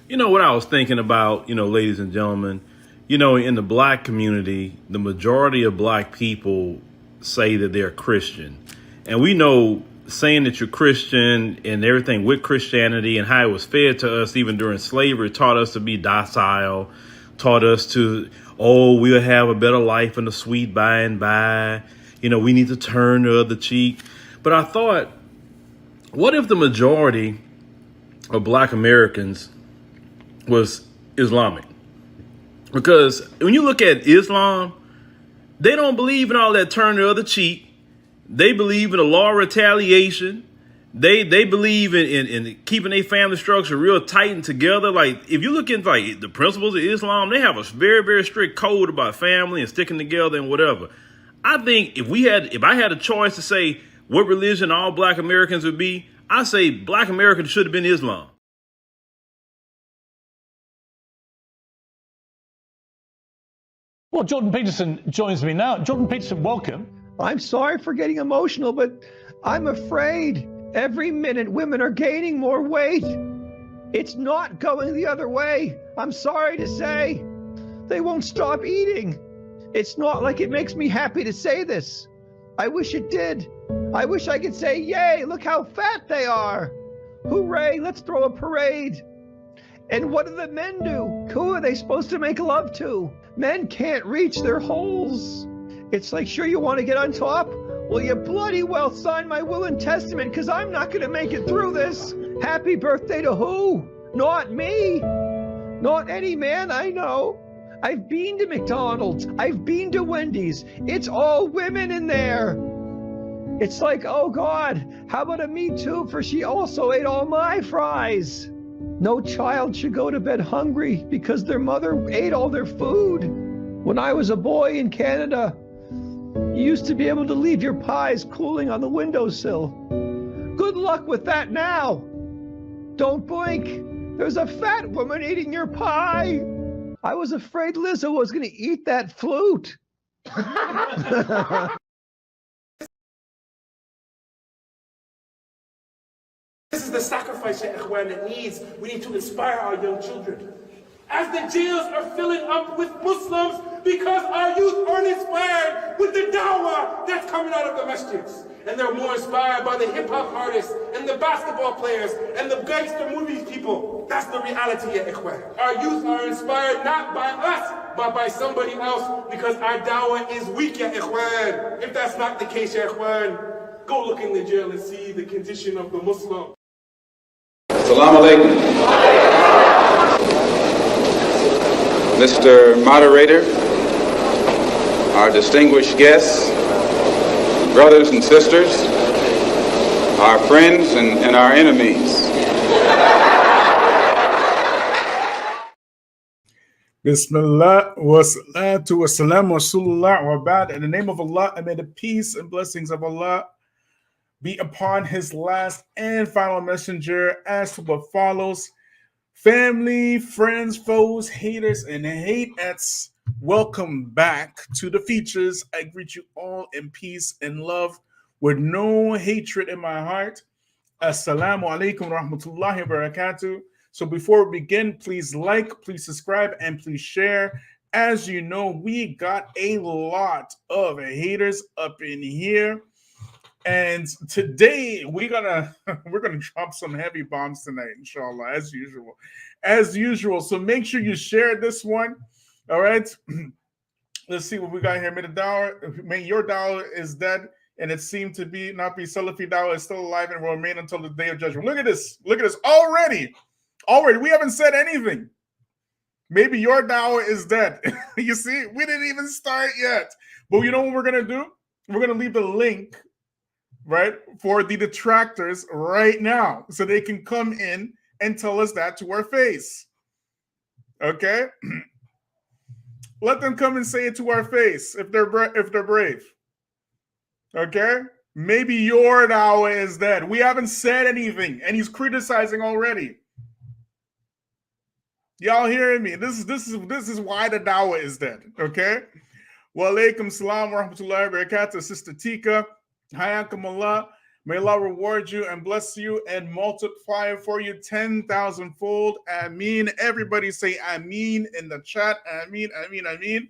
You know what I was thinking about, ladies and gentlemen, in the black community, the majority of black people say that they're Christian. And we know saying that you're Christian and everything with Christianity and how it was fed to us even during slavery taught us to be docile, taught us to, oh, we'll have a better life in the sweet by and by. We need to turn the other cheek. But I thought, what if the majority of black Americans was Islamic? Because when you look at Islam, they don't believe in all that turn the other cheek. They believe in the law of retaliation. They believe in keeping their family structure real tight and together. Like if you look at like the principles of Islam, they have a very, very strict code about family and sticking together and whatever. I think if I had a choice to say what religion all black Americans would be, I say black Americans should have been Islam. Well, Jordan Peterson joins me now. Jordan Peterson, welcome. I'm sorry for getting emotional, but I'm afraid every minute women are gaining more weight. It's not going the other way. I'm sorry to say. They won't stop eating. It's not like it makes me happy to say this. I wish it did. I wish I could say, yay, look how fat they are. Hooray, let's throw a parade. And what do the men do? Who are they supposed to make love to? Men can't reach their holes. It's like, sure, you want to get on top? Well, you bloody well sign my will and testament, because I'm not going to make it through this. Happy birthday to who? Not me. Not any man I know. I've been to McDonald's. I've been to Wendy's. It's all women in there. It's like, oh God, how about a Me Too for she also ate all my fries? No child should go to bed hungry because their mother ate all their food. When I was a boy in Canada, you used to be able to leave your pies cooling on the windowsill. Good luck with that now. Don't blink. There's a fat woman eating your pie. I was afraid Lizzo was going to eat that flute. This is the sacrifice, Ya Ikhwan, that needs. We need to inspire our young children. As the jails are filling up with Muslims because our youth aren't inspired with the dawah that's coming out of the masjids. And they're more inspired by the hip-hop artists and the basketball players and the gangster movies people. That's the reality, Ya Ikhwan. Our youth are inspired not by us, but by somebody else because our dawah is weak, Ya Ikhwan. If that's not the case, Ya Ikhwan, go look in the jail and see the condition of the Muslim. Salaam Alaikum. Mr. Moderator, our distinguished guests, brothers and sisters, our friends and our enemies. Bismillah wa salatu wa salam wa sallallahu wa ba'd. In the name of Allah, and may the peace and blessings of Allah be upon his last and final messenger as to what follows. Family, friends, foes, haters, and hateettes, welcome back to the Feachaz. I greet you all in peace and love with no hatred in my heart. Assalamu alaikum rahmatullahi wa barakatuh. So before we begin, please like, please subscribe, and please share. As you know, we got a lot of haters up in here. And today we're gonna drop some heavy bombs tonight, inshallah, as usual. So make sure you share this one. All right. Let's see what we got here. May your dollar is dead, and it seemed to be not be Salafi dawah is still alive and will remain until the day of judgment. Look at this. Already. We haven't said anything. Maybe your dawah is dead. You see, we didn't even start yet. But you know what we're gonna do? We're gonna leave the link, right, for the detractors right now, so they can come in and tell us that to our face. Okay, let them come and say it to our face if they're brave. Okay, maybe your dawah is dead. We haven't said anything, and he's criticizing already. Y'all hearing me? This is why the dawah is dead. Okay. Wa alaikum salam wa rahmatullahi wa barakatuh, Sister Tika. Hayakum Allah. May Allah reward you and bless you and multiply it for you 10,000 fold. Ameen. Everybody say ameen in the chat. Ameen, ameen, ameen.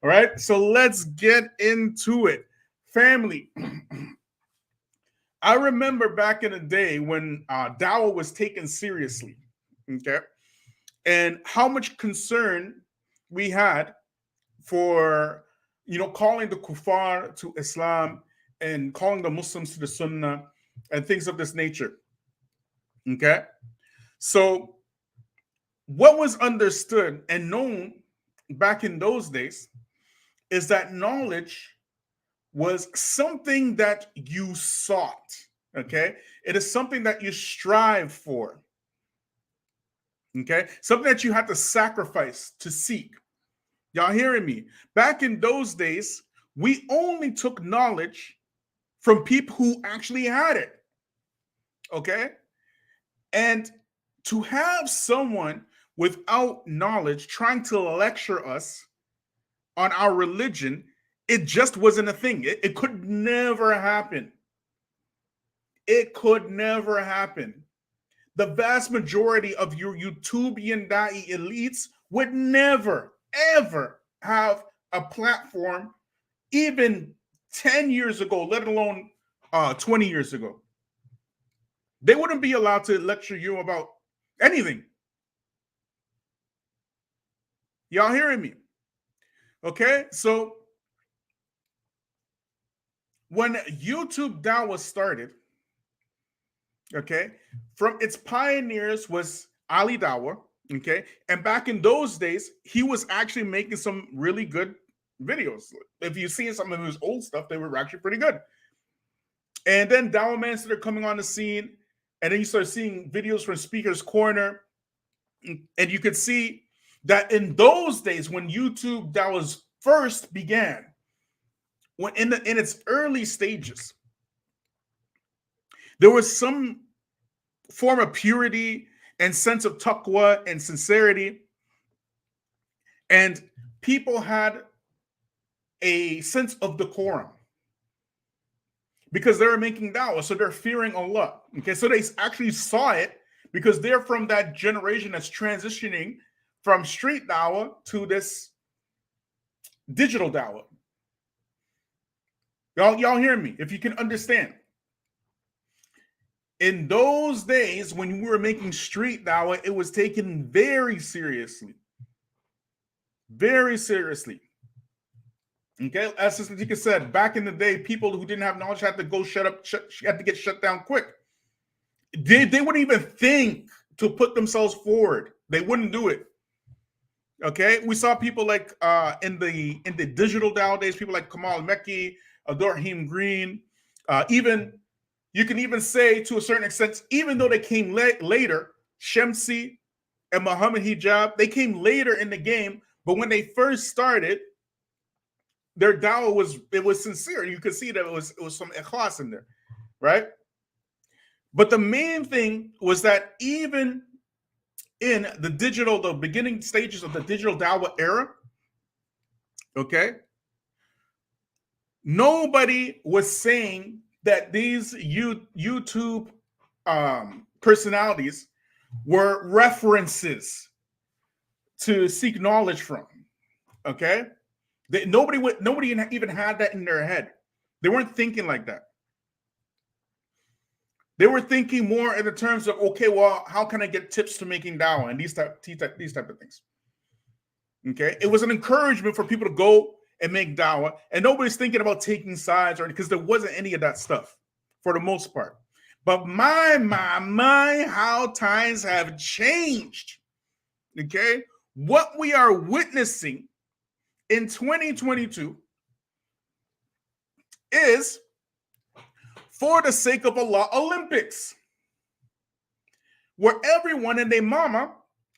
All right. So let's get into it. Family. I remember back in the day when dawah was taken seriously. Okay. And how much concern we had for, calling the kuffar to Islam and calling the Muslims to the Sunnah and things of this nature. Okay? So, what was understood and known back in those days is that knowledge was something that you sought. Okay? It is something that you strive for. Okay? Something that you had to sacrifice to seek. Y'all hearing me? Back in those days, we only took knowledge from people who actually had it. Okay? And to have someone without knowledge trying to lecture us on our religion, it just wasn't a thing. It could never happen. It could never happen. The vast majority of your YouTubian da'i elites would never, ever have a platform even 10 years ago, let alone 20 years ago. They wouldn't be allowed to lecture you about anything. Y'all hearing me? Okay, so when YouTube dawah started, okay, from its pioneers was Ali Dawah, okay, and back in those days, he was actually making some really good videos. If you see some of his old stuff, they were actually pretty good. And then Dawah Man started coming on the scene, and then you start seeing videos from Speaker's Corner, and you could see that in those days when YouTube Dawah first began, when in its early stages, there was some form of purity and sense of taqwa and sincerity, and people had a sense of decorum because they were making dawah, so they're fearing Allah. Okay, so they actually saw it because they're from that generation that's transitioning from street dawah to this digital dawah. Y'all hear me? If you can understand. In those days, when we were making street dawah, it was taken very seriously. Very seriously. Okay, as Sister Tika said, back in the day, people who didn't have knowledge had to go had to get shut down quick. They wouldn't even think to put themselves forward. They wouldn't do it. Okay, we saw people like in the digital dawah days, people like Kamal Mekki, Dorheem Green, even you can even say to a certain extent, even though they came later, Shamsi and Muhammad Hijab, they came later in the game, but when they first started, their dawah was sincere. You could see that it was some ikhlas in there, right? But the main thing was that even in the beginning stages of the digital dawah era, okay, nobody was saying that these YouTube personalities were references to seek knowledge from. Okay, nobody even had that in their head. They weren't thinking like that. They were thinking more in the terms of, okay, well, how can I get tips to making dawah and these type of things. Okay, it was an encouragement for people to go and make dawah, and nobody's thinking about taking sides or because there wasn't any of that stuff for the most part. But my, how times have changed. Okay, what we are witnessing in 2022 is, for the sake of Allah, Olympics, where everyone and their mama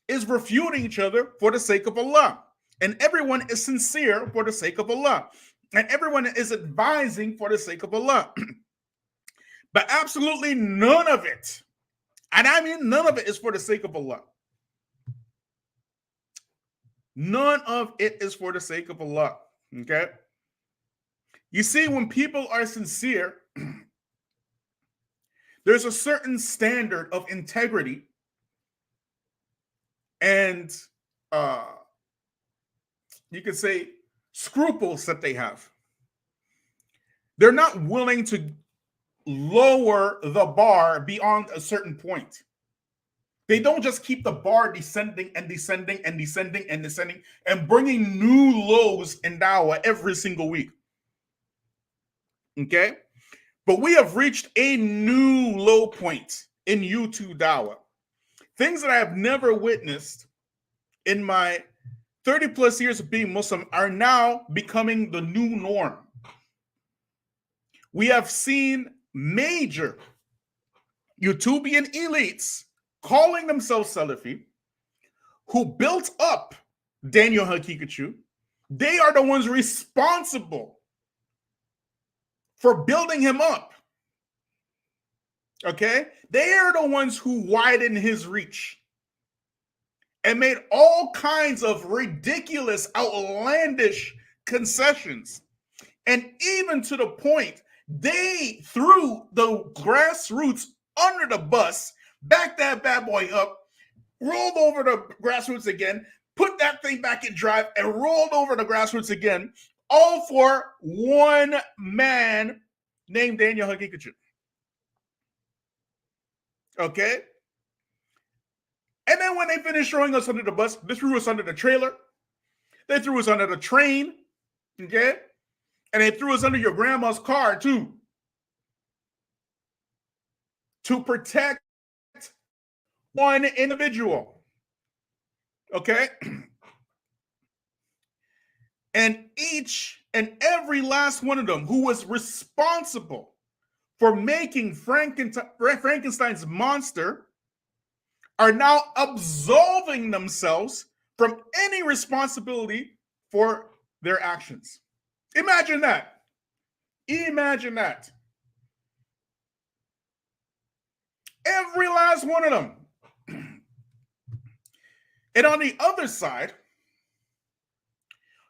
is refuting each other for the sake of Allah. And everyone is sincere for the sake of Allah. And everyone is advising for the sake of Allah. But absolutely none of it, and I mean none of it, is for the sake of Allah. None of it is for the sake of Allah. Okay? You see, when people are sincere, there's a certain standard of integrity and you could say scruples that they have. They're not willing to lower the bar beyond a certain point. They don't just keep the bar descending and descending and descending and descending and bringing new lows in dawah every single week. Okay? But we have reached a new low point in YouTube dawah. Things that I have never witnessed in my 30 plus years of being Muslim are now becoming the new norm. We have seen major YouTubian elites calling themselves Salafi, who built up Daniel Hakikachu. They are the ones responsible for building him up. Okay? They are the ones who widened his reach and made all kinds of ridiculous, outlandish concessions. And even to the point, they threw the grassroots under the bus, backed that bad boy up, rolled over the grassroots again, put that thing back in drive, and rolled over the grassroots again, all for one man named Daniel Hakikachu. Okay? And then when they finished throwing us under the bus, they threw us under the trailer. They threw us under the train. Okay? And they threw us under your grandma's car, too. To protect one individual. Okay? And each and every last one of them who was responsible for making Frankenstein's monster are now absolving themselves from any responsibility for their actions. Imagine that. Imagine that. Every last one of them. And on the other side,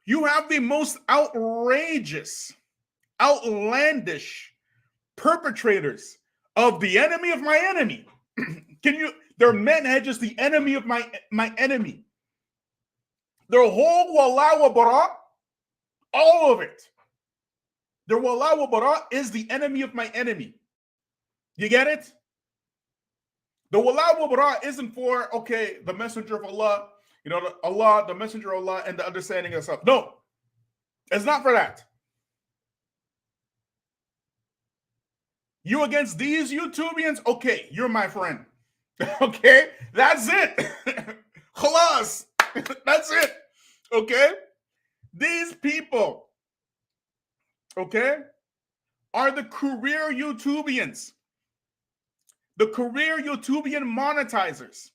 you have the most outrageous, outlandish perpetrators of the enemy of my enemy. Their manhaj is the enemy of my enemy. Their whole wala wa bara, all of it. Their wala wa bara is the enemy of my enemy. You get it? The wala wa bara isn't for, okay, the messenger of Allah, Allah, the messenger of Allah, and the understanding of stuff. No, it's not for that. You against these YouTubians? Okay, you're my friend. Okay, that's it. Khalas. That's it. Okay? These people, okay, are the career YouTubians. The career YouTubian monetizers.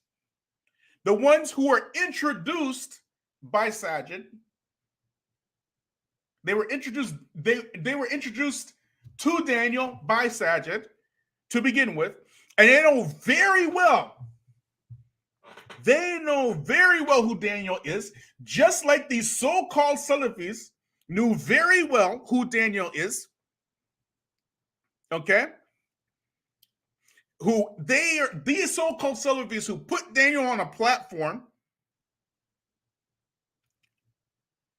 The ones who are introduced by Sajid. They were introduced to Daniel by Sajid to begin with. And they know very well who Daniel is, just like these so-called Salafis knew very well who Daniel is. Okay? These so-called Salafis who put Daniel on a platform,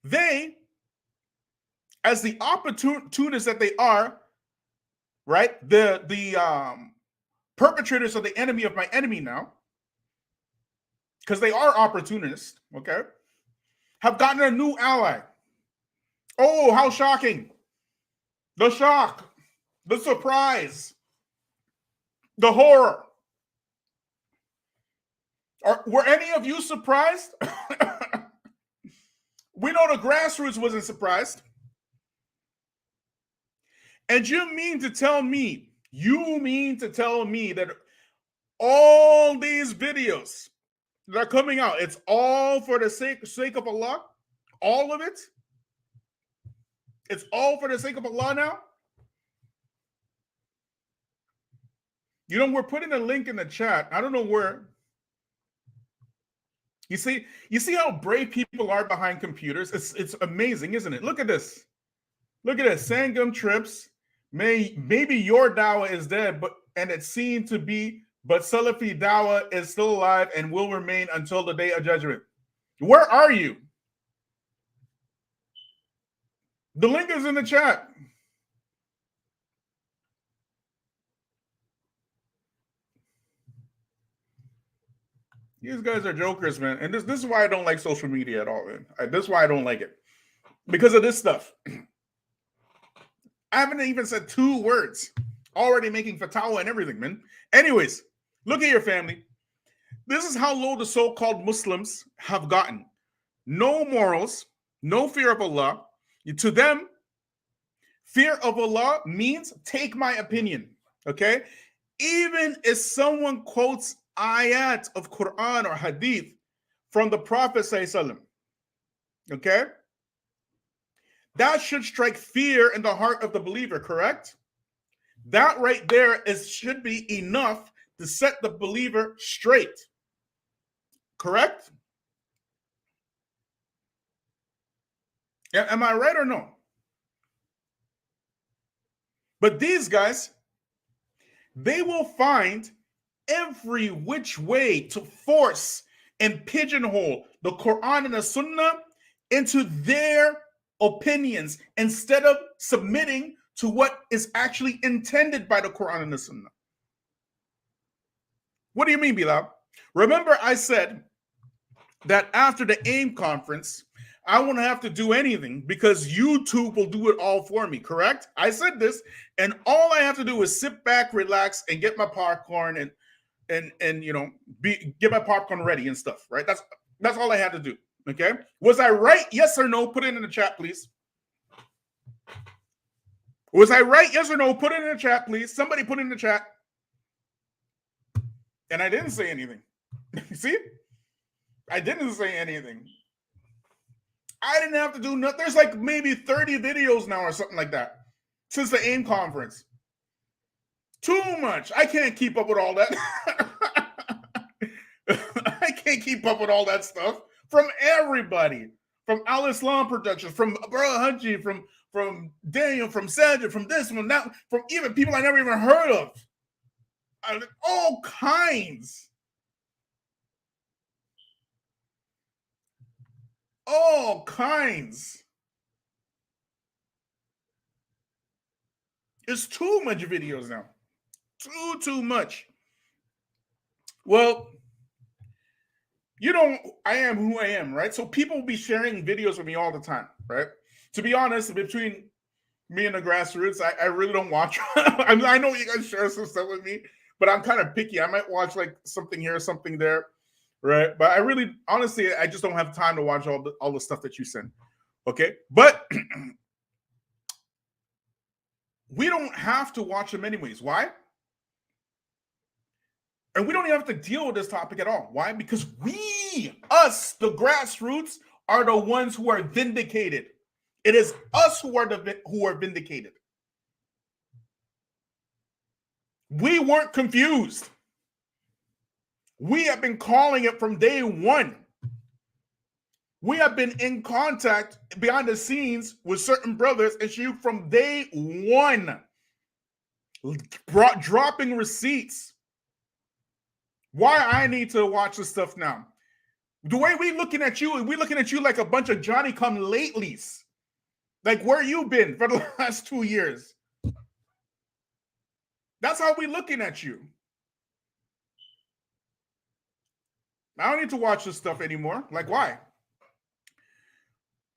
they, as the opportunists that they are, right? The perpetrators of the enemy of my enemy now, because they are opportunists, okay, have gotten a new ally. Oh, how shocking. The shock, the surprise, the horror. Were any of you surprised? We know the grassroots wasn't surprised. And you mean to tell me that all these videos that are coming out, it's all for the sake of Allah? All of it? It's all for the sake of Allah now? We're putting a link in the chat. I don't know where. You see how brave people are behind computers? It's amazing, isn't it? Look at this. Look at this. Sangam trips. Maybe your dawah is dead, but and it's seen to be, but Salafi Dawah is still alive and will remain until the day of judgment. Where are you? The link is in the chat. These guys are jokers, man. And this is why I don't like social media at all, man. This is why I don't like it. Because of this stuff. I haven't even said 2 words. Already making fatwa and everything, man. Anyways, look at your family. This is how low the so-called Muslims have gotten. No morals, no fear of Allah. To them, fear of Allah means take my opinion. Okay? Even if someone quotes ayat of Quran or hadith from the Prophet ﷺ, okay, that should strike fear in the heart of the believer, correct? That right there should be enough to set the believer straight, correct? Am I right or no? But these guys, they will find every which way to force and pigeonhole the Quran and the Sunnah into their opinions instead of submitting to what is actually intended by the Quran and the Sunnah. What do you mean, Bilal? Remember I said that after the AIM conference, I won't have to do anything because YouTube will do it all for me, correct? I said this, and all I have to do is sit back, relax, and get my popcorn and you know, get my popcorn ready and stuff, right? That's all I had to do. Okay. Was I right? Yes or no? Put it in the chat, please. Was I right? Yes or no? Put it in the chat, please. Somebody put it in the chat. And I didn't say anything. See? I didn't say anything. I didn't have to do nothing. There's like maybe 30 videos now or something like that since the AIM conference. Too much. I can't keep up with all that. I can't keep up with all that stuff from everybody. From Al Islam Productions, from Bro Haji, from Daniel, from Sajid, from this, from that, from even people I never even heard of. All kinds. All kinds. It's too much videos now. Too much. Well, you know, I am who I am, right? So people will be sharing videos with me all the time, right? To be honest, between me and the grassroots, I really don't watch. I mean, I know you guys share some stuff with me, but I'm kind of picky. I might watch like something here, something there, right? But I really, honestly, I just don't have time to watch all the stuff that you send. Okay, but we don't have to watch them anyways. Why? And we don't even have to deal with this topic at all. Why? Because us, the grassroots, are the ones who are vindicated. It is us who are vindicated. We weren't confused. We have been calling it from day one. We have been in contact behind the scenes with certain brothers and you from day one, dropping receipts. Why I need to watch this stuff now? The way we looking at you, we looking at you like a bunch of Johnny-come-latelys. Like where you been for the last 2 years? That's how we looking at you. I don't need to watch this stuff anymore. Like why?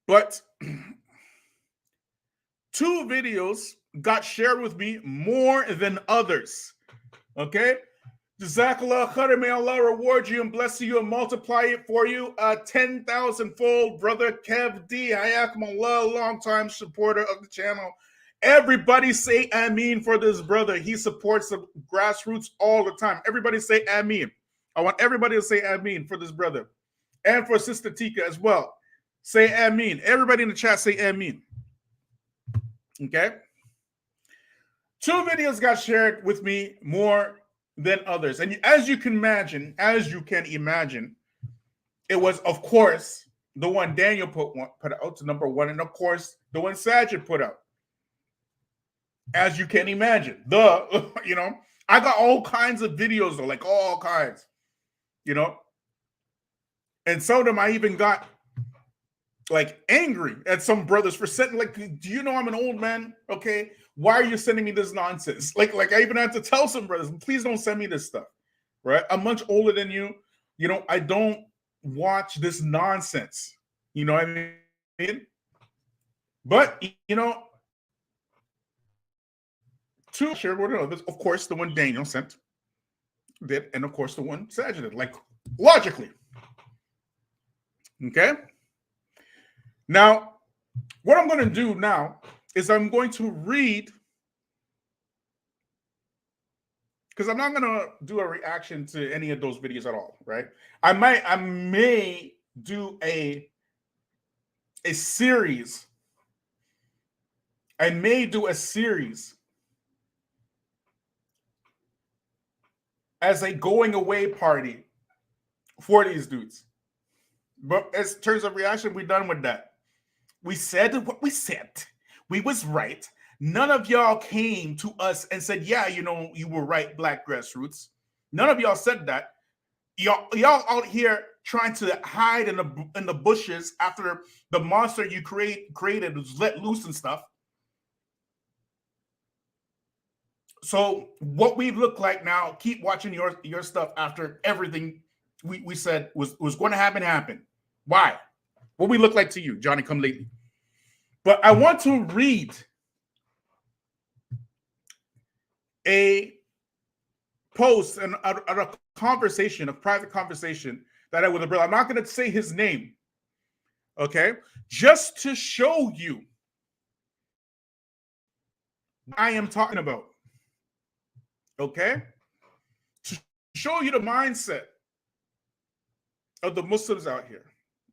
But 2 videos got shared with me more than others. Okay? Jazakallah khair, may Allah reward you and bless you and multiply it for you 10,000-fold, brother Kev D. Hayakum Allah, long-time supporter of the channel. Everybody say Ameen for this brother. He supports the grassroots all the time. Everybody say Ameen. I want everybody to say Ameen for this brother. And for Sister Tika as well. Say Ameen. Everybody in the chat say Ameen. Okay? 2 videos got shared with me more than others. And as you can imagine, it was, of course, the one Daniel put out to number 1, and of course, the one Sajid put out. As you can imagine, I got all kinds of videos though, like all kinds, you know. And some of them I even got like angry at some brothers for sending, like, do you know I'm an old man? Okay, why are you sending me this nonsense? Like I even had to tell some brothers, please don't send me this stuff, right? I'm much older than you. You know, I don't watch this nonsense. You know what I mean? But you know, to share with others, of course, the one Daniel sent did, and of course the one Sajid did, like logically. Okay. Now, what I'm going to do now is I'm going to read, because I'm not going to do a reaction to any of those videos at all, right? I may do a series. I may do a series as a going away party for these dudes. But as terms of reaction, we're done with that. We said what we said. We was right. None of y'all came to us and said, yeah, you know, you were right, Black Grassroots. None of y'all said that. Y'all out here trying to hide in the bushes after the monster you created was let loose and stuff. So what we look like now, keep watching your stuff after everything we said was going to happen. Why? What we look like to you, Johnny come lately. But I want to read a post and a conversation, a private conversation that I with a brother. I'm not going to say his name, okay? Just to show you what I am talking about, okay? To show you the mindset of the Muslims out here,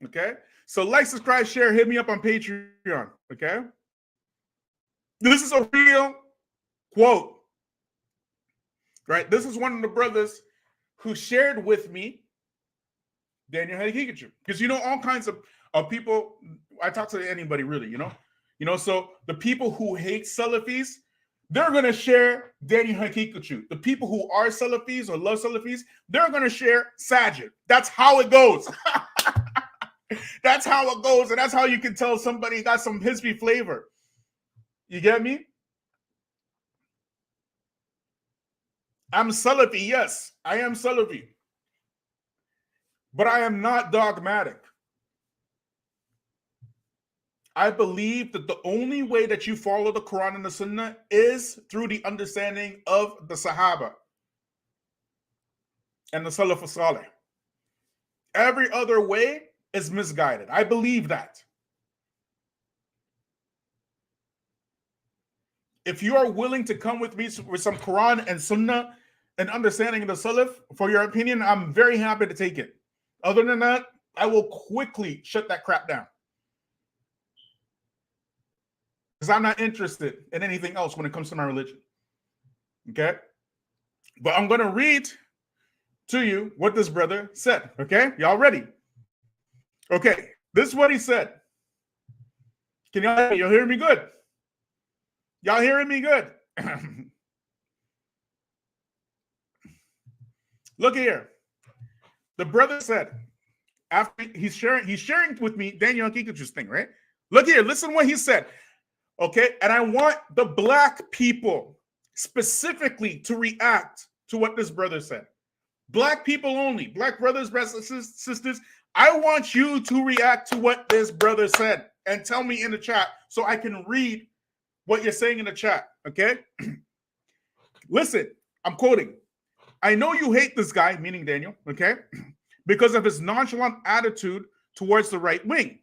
okay? So like, subscribe, share, hit me up on Patreon, okay? This is a real quote, right? This is one of the brothers who shared with me Daniel Hikikachu. Because, you know, all kinds of people, I talk to anybody really, you know, so the people who hate Salafis, they're going to share Daniel Hikikachu. The people who are Salafis or love Salafis, they're going to share Sajid. That's how it goes. That's how it goes, and that's how you can tell somebody got some history flavor. You get me? I'm Salafi, yes, I am Salafi. But I am not dogmatic. I believe that the only way that you follow the Quran and the Sunnah is through the understanding of the Sahaba and the Salaf Salih. Every other way is misguided. I believe that. If you are willing to come with me with some Quran and Sunnah and understanding of the Salaf for your opinion, I'm very happy to take it. Other than that, I will quickly shut that crap down. Because I'm not interested in anything else when it comes to my religion. Okay? But I'm going to read to you what this brother said. Okay? Y'all ready? Okay. This is what he said. Can y'all hear me good? Y'all hearing me good? Look here. The brother said, after he's sharing with me Daniel Kikachu's thing, right? Look here, listen to what he said. Okay, and I want the black people specifically to react to what this brother said. Black people only, black brothers, sisters. I want you to react to what this brother said and tell me in the chat so I can read what you're saying in the chat. Okay, listen, I'm quoting. I know you hate this guy, meaning Daniel, okay, because of his nonchalant attitude towards the right wing.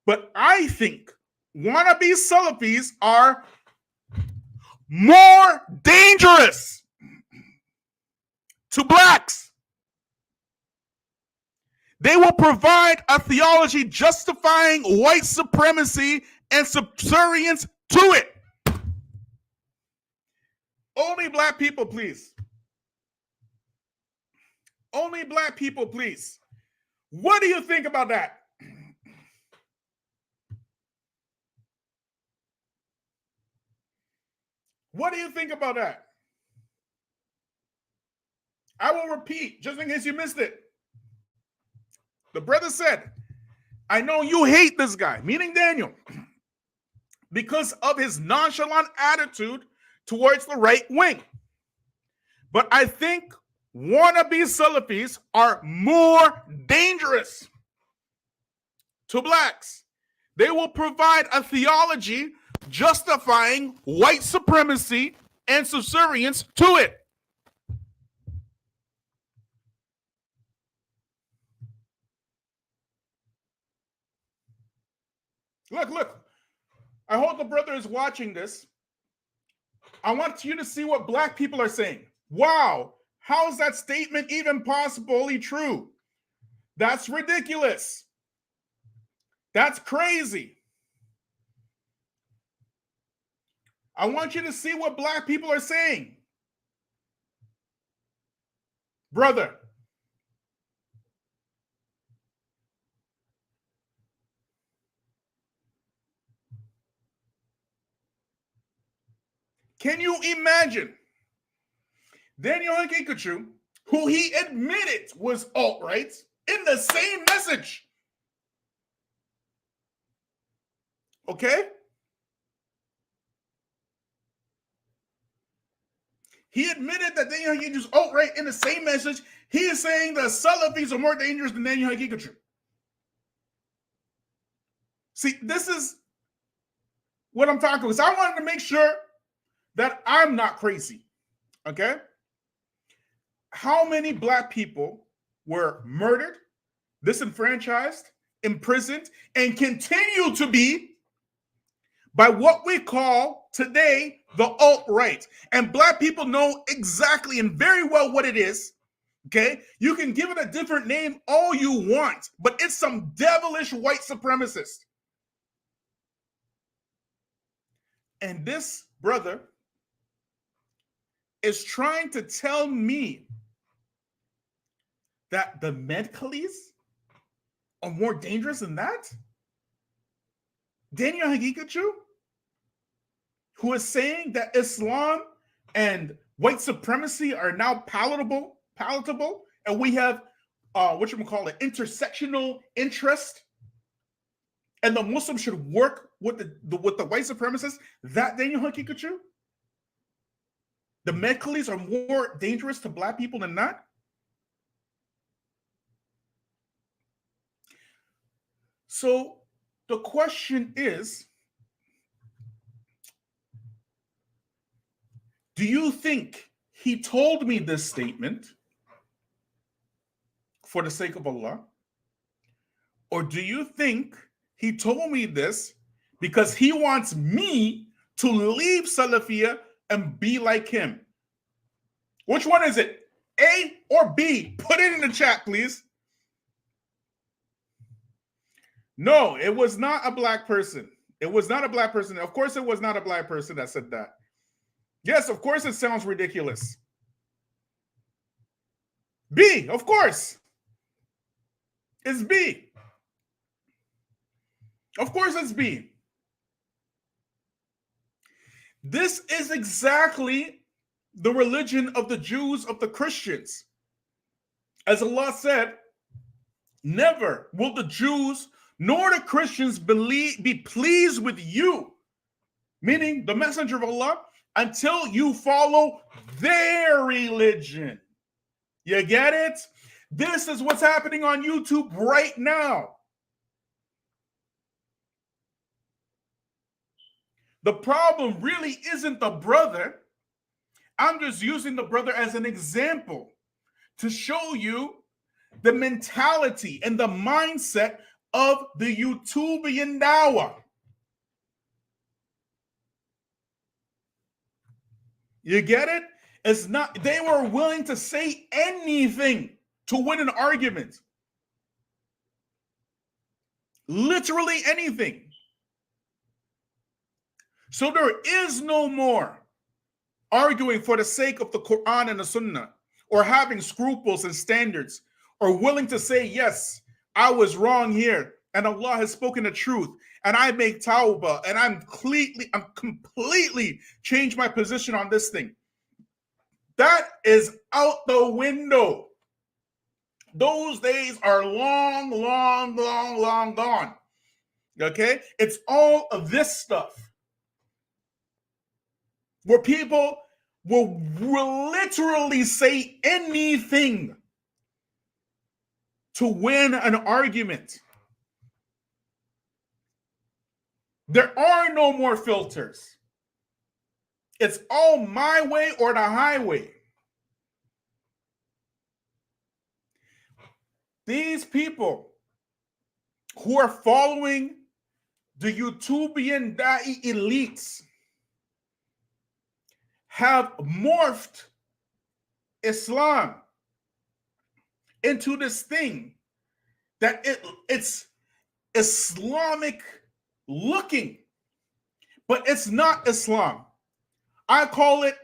But I think wannabe Salafis are more dangerous to blacks. They will provide a theology justifying white supremacy and subservience to it. Only black people, please. Only black people, please. What do you think about that? What do you think about that? I will repeat, just in case you missed it. The brother said, I know you hate this guy, meaning Daniel, because of his nonchalant attitude towards the right wing. But I think wannabe Salafis are more dangerous to blacks. They will provide a theology justifying white supremacy and subservience to it. Look. I hope the brother is watching this. I want you to see what black people are saying. Wow, how is that statement even possibly true? That's ridiculous. That's crazy. I want you to see what black people are saying. Brother, can you imagine Daniel Hakikachu, who he admitted was alt-right, in the same message? Okay? He admitted that Daniel Hakikachu is alt-right in the same message. He is saying that Salafis are more dangerous than Daniel Hakikachu. See, this is what I'm talking about. So I wanted to make sure that I'm not crazy. Okay? How many black people were murdered, disenfranchised, imprisoned, and continue to be by what we call today the alt-right? And black people know exactly and very well what it is. Okay? You can give it a different name all you want, but it's some devilish white supremacist. And this brother is trying to tell me that the Medcalis are more dangerous than that? Daniel Hakikachu, who is saying that Islam and white supremacy are now palatable, and we have intersectional interest, and the Muslims should work with the white supremacists. That Daniel Hakikachu? The Medcalis are more dangerous to black people than that? So the question is, do you think he told me this statement for the sake of Allah? Or do you think he told me this because he wants me to leave Salafiyah and be like him? Which one is it? A or B? Put it in the chat, please. No, it was not a black person. It was not a black person. Of course, it was not a black person that said that. Yes, of course, it sounds ridiculous. B, of course. It's B. Of course, it's B. This is exactly the religion of the Jews, of the Christians. As Allah said, never will the Jews nor the Christians be pleased with you, meaning the messenger of Allah, until you follow their religion. You get it? This is what's happening on YouTube right now. The problem really isn't the brother. I'm just using the brother as an example to show you the mentality and the mindset of the YouTubian dawah. You get it? It's not, they were willing to say anything to win an argument. Literally anything. So there is no more arguing for the sake of the Quran and the Sunnah, or having scruples and standards, or willing to say, yes, I was wrong here, and Allah has spoken the truth, and I make tawbah, and I'm completely changed my position on this thing. That is out the window. Those days are long, long, long, long gone. Okay? It's all of this stuff where people will literally say anything to win an argument. There are no more filters. It's all my way or the highway. These people who are following the YouTubian Da'i elites have morphed Islam into this thing that it's Islamic looking, but it's not Islam. I call it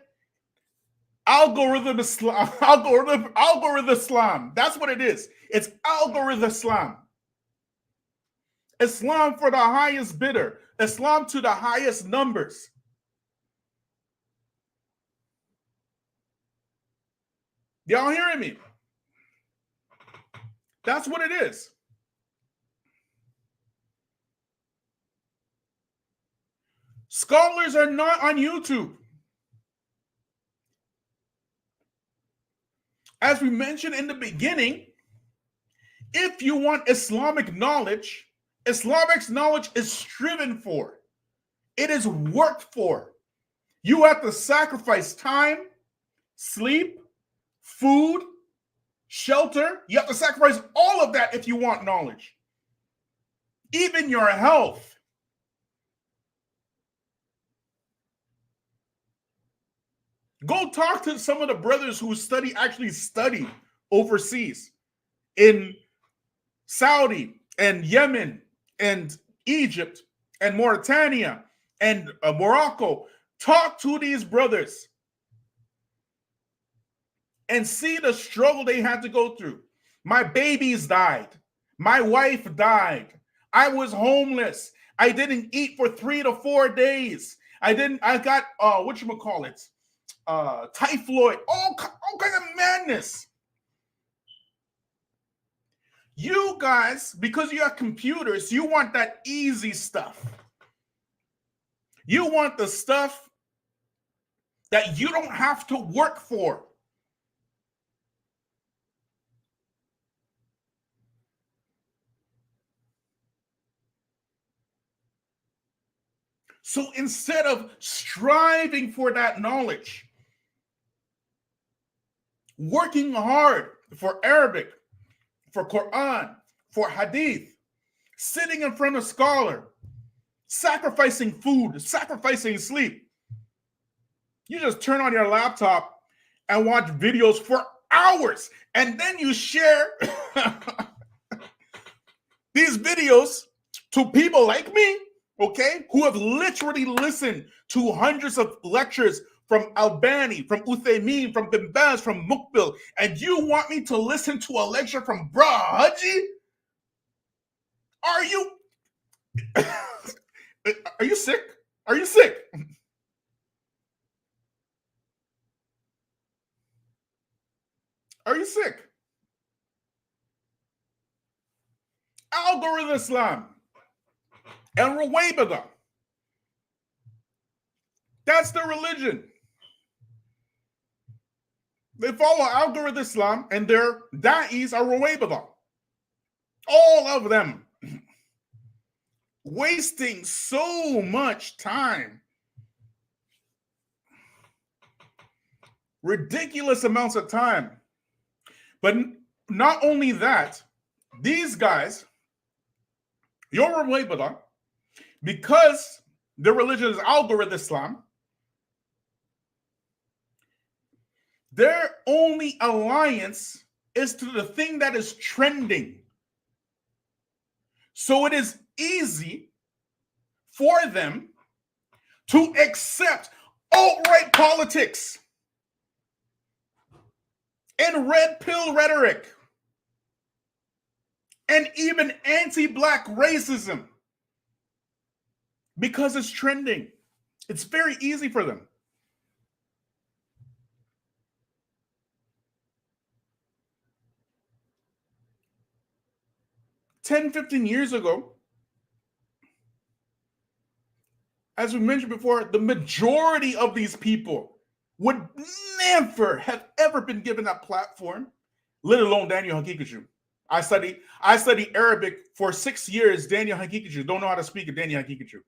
algorithm Islam. Algorithm Islam. That's what it is. It's algorithm Islam. Islam for the highest bidder. Islam to the highest numbers. Y'all hearing me? That's what it is. Scholars are not on YouTube. As we mentioned in the beginning, if you want Islamic knowledge is striven for. It is worked for. You have to sacrifice time, sleep, food, shelter. You have to sacrifice all of that if you want knowledge. Even your health. Go talk to some of the brothers who actually study overseas in Saudi and Yemen and Egypt and Mauritania and Morocco. Talk to these brothers and see the struggle they had to go through. My babies died. My wife died. I was homeless. I didn't eat for 3 to 4 days. I got whatchamacallit? Typhoid, all kinds of madness. You guys, because you have computers, you want that easy stuff. You want the stuff that you don't have to work for. So instead of striving for that knowledge, working hard for Arabic, for Quran, for Hadith, sitting in front of a scholar, sacrificing food, sacrificing sleep, you just turn on your laptop and watch videos for hours, and then you share these videos to people like me, okay, who have literally listened to hundreds of lectures from Albani, from Uthaymeen, from Bin Baz, from Mukbil, and you want me to listen to a lecture from Brah Haji? Are you sick? Are you sick? Are you sick? Algorithm Islam and Ruwaybadah. That's the religion. They follow Algorithm Islam and their da'is are Ruwaybadah. All of them. Wasting so much time. Ridiculous amounts of time. But not only that, these guys, your Ruwaybadah, because their religion is Algorithm Islam, their only alliance is to the thing that is trending. So it is easy for them to accept alt-right politics and red pill rhetoric and even anti-black racism because it's trending. It's very easy for them. 10, 15 years ago, as we mentioned before, the majority of these people would never have ever been given that platform, let alone Daniel Hakikachu. I studied Arabic for 6 years. Daniel Hakikachu, don't know how to speak of Daniel Hakikachu.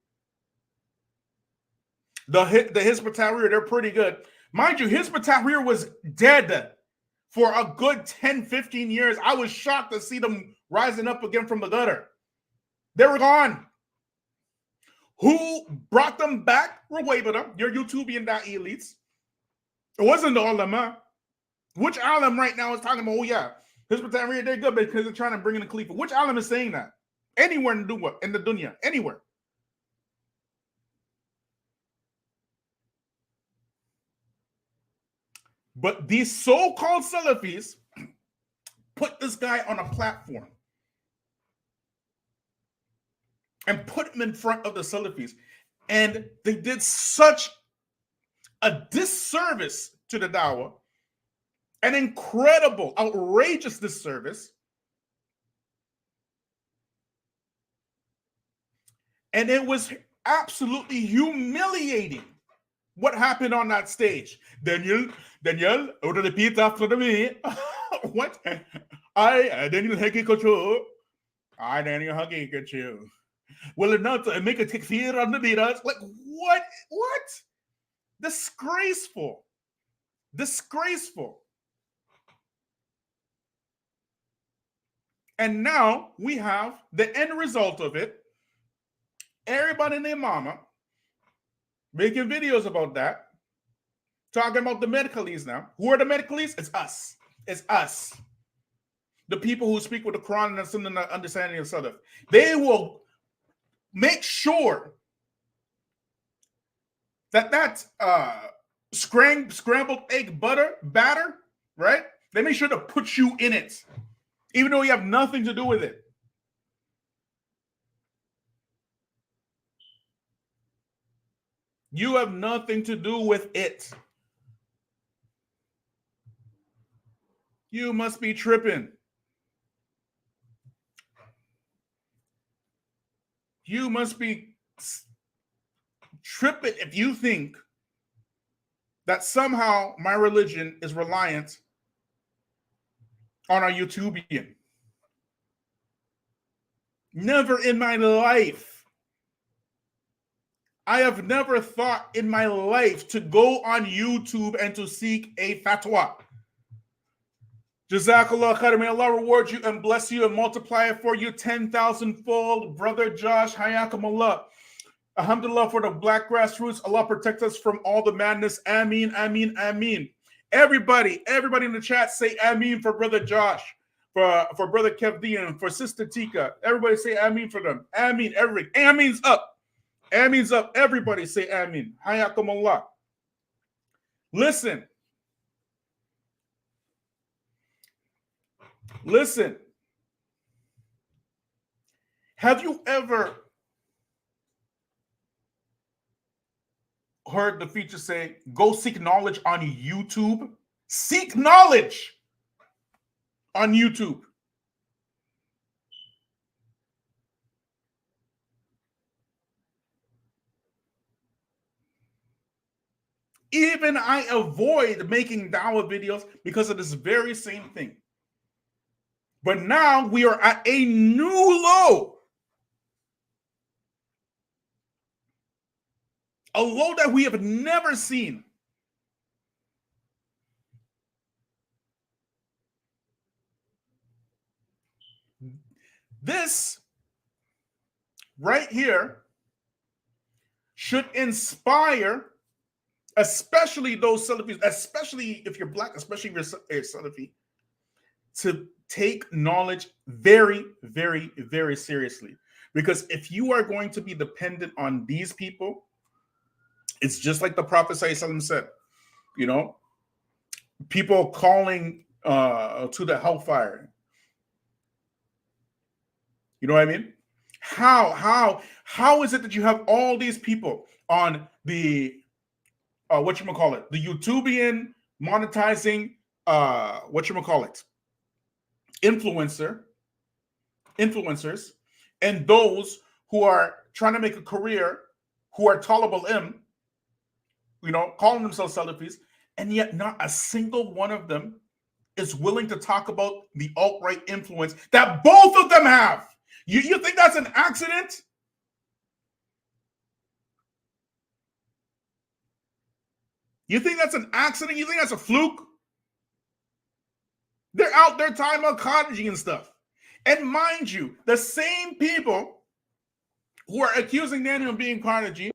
The Hizb ut-Tahrir, they're pretty good. Mind you, Hizb ut-Tahrir was dead for a good 10, 15 years. I was shocked to see them rising up again from the gutter. They were gone. Who brought them back? Ruwaybada, your YouTubian elites. It wasn't the ulama. Which alim right now is talking about, oh yeah, Hizb ut-Tahrir, they're good because they're trying to bring in the Khalifa. Which alim is saying that? Anywhere in the dunya, anywhere. But these so-called Salafis put this guy on a platform and put him in front of the Salafis. And they did such a disservice to the dawah, an incredible, outrageous disservice. And it was absolutely humiliating what happened on that stage. Daniel, would repeat after me. What? Daniel Hakikachu. Daniel Hakikachu. Will it not make a takfir on the leaders? Like, what? What? Disgraceful. Disgraceful. And now we have the end result of it. Everybody named Mama making videos about that, talking about the medicalists now. Who are the medicalists? It's us. It's us. The people who speak with the Quran and the Sunnah understanding of Salaf. They will make sure that scrambled egg batter, right? They make sure to put you in it, even though you have nothing to do with it. You have nothing to do with it. You must be tripping. You must be tripping if you think that somehow my religion is reliant on a YouTubian. Never in my life. I have never thought in my life to go on YouTube and to seek a fatwa. Jazakallah khair. May Allah reward you and bless you and multiply it for you 10,000-fold. Brother Josh, hayakumullah. Alhamdulillah for the black grassroots. Allah protect us from all the madness. Ameen, ameen, ameen. Everybody in the chat say ameen for Brother Josh, for Brother Kevdian, for Sister Tika. Everybody say ameen for them. Ameen, everybody. Ameen's up. Ameen's up. Everybody say ameen. Hayakumullah. Listen. Have you ever heard the feature say, go seek knowledge on YouTube? Seek knowledge on YouTube. Even I avoid making dawah videos because of this very same thing. But now we are at a new low. A low that we have never seen. This right here should inspire, especially those Salafis, especially if you're black, especially if you're a Salafi, to take knowledge very, very, very seriously. Because if you are going to be dependent on these people, it's just like the Prophet ﷺ said, you know, people calling to the hellfire. You know what I mean? How is it that you have all these people on the the YouTubian monetizing influencer influencers and those who are trying to make a career, who are Talib al-Ilm, calling themselves Salafis, and yet not a single one of them is willing to talk about the alt-right influence that both of them have. You think that's an accident? You think that's an accident? You think that's a fluke? They're out there talking about Qadri and stuff. And mind you, the same people who are accusing Daniel of being Qadri,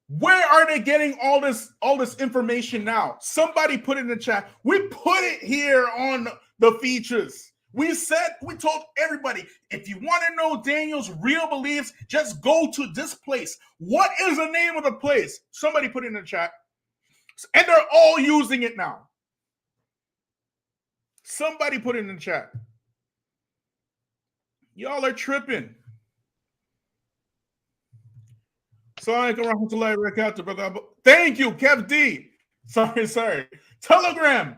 where are they getting all this information now? Somebody put it in the chat. We put it here on the features. We told everybody, if you want to know Daniel's real beliefs, just go to this place. What is the name of the place? Somebody put it in the chat. And they're all using it now. Somebody put it in the chat. Y'all are tripping. Salaam Alaikum warahmatullahi wabarakatuh, brother. Thank you, Kev D. Sorry. Telegram.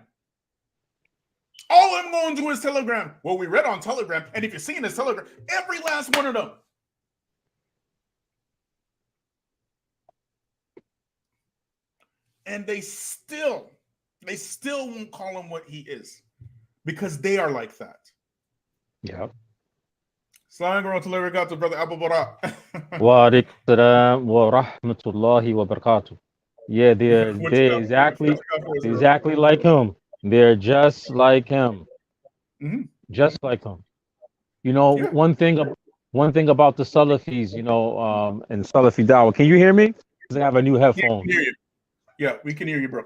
All I'm going to do is Telegram. Well, we read on Telegram, and if you're seeing this Telegram, every last one of them. And they still won't call him what he is because they are like that. Yeah. Salaam alaikum wa rahmatullahi, brother Abu Bara. Wa alaikum salam wa rahmatullahi wa barakatuh. Yeah, they're exactly like him. They're just like him. Mm-hmm. Just like him. One thing about the Salafis, and Salafi Dawah. Can you hear me? Because I have a new headphone. Yeah, we can hear you, bro.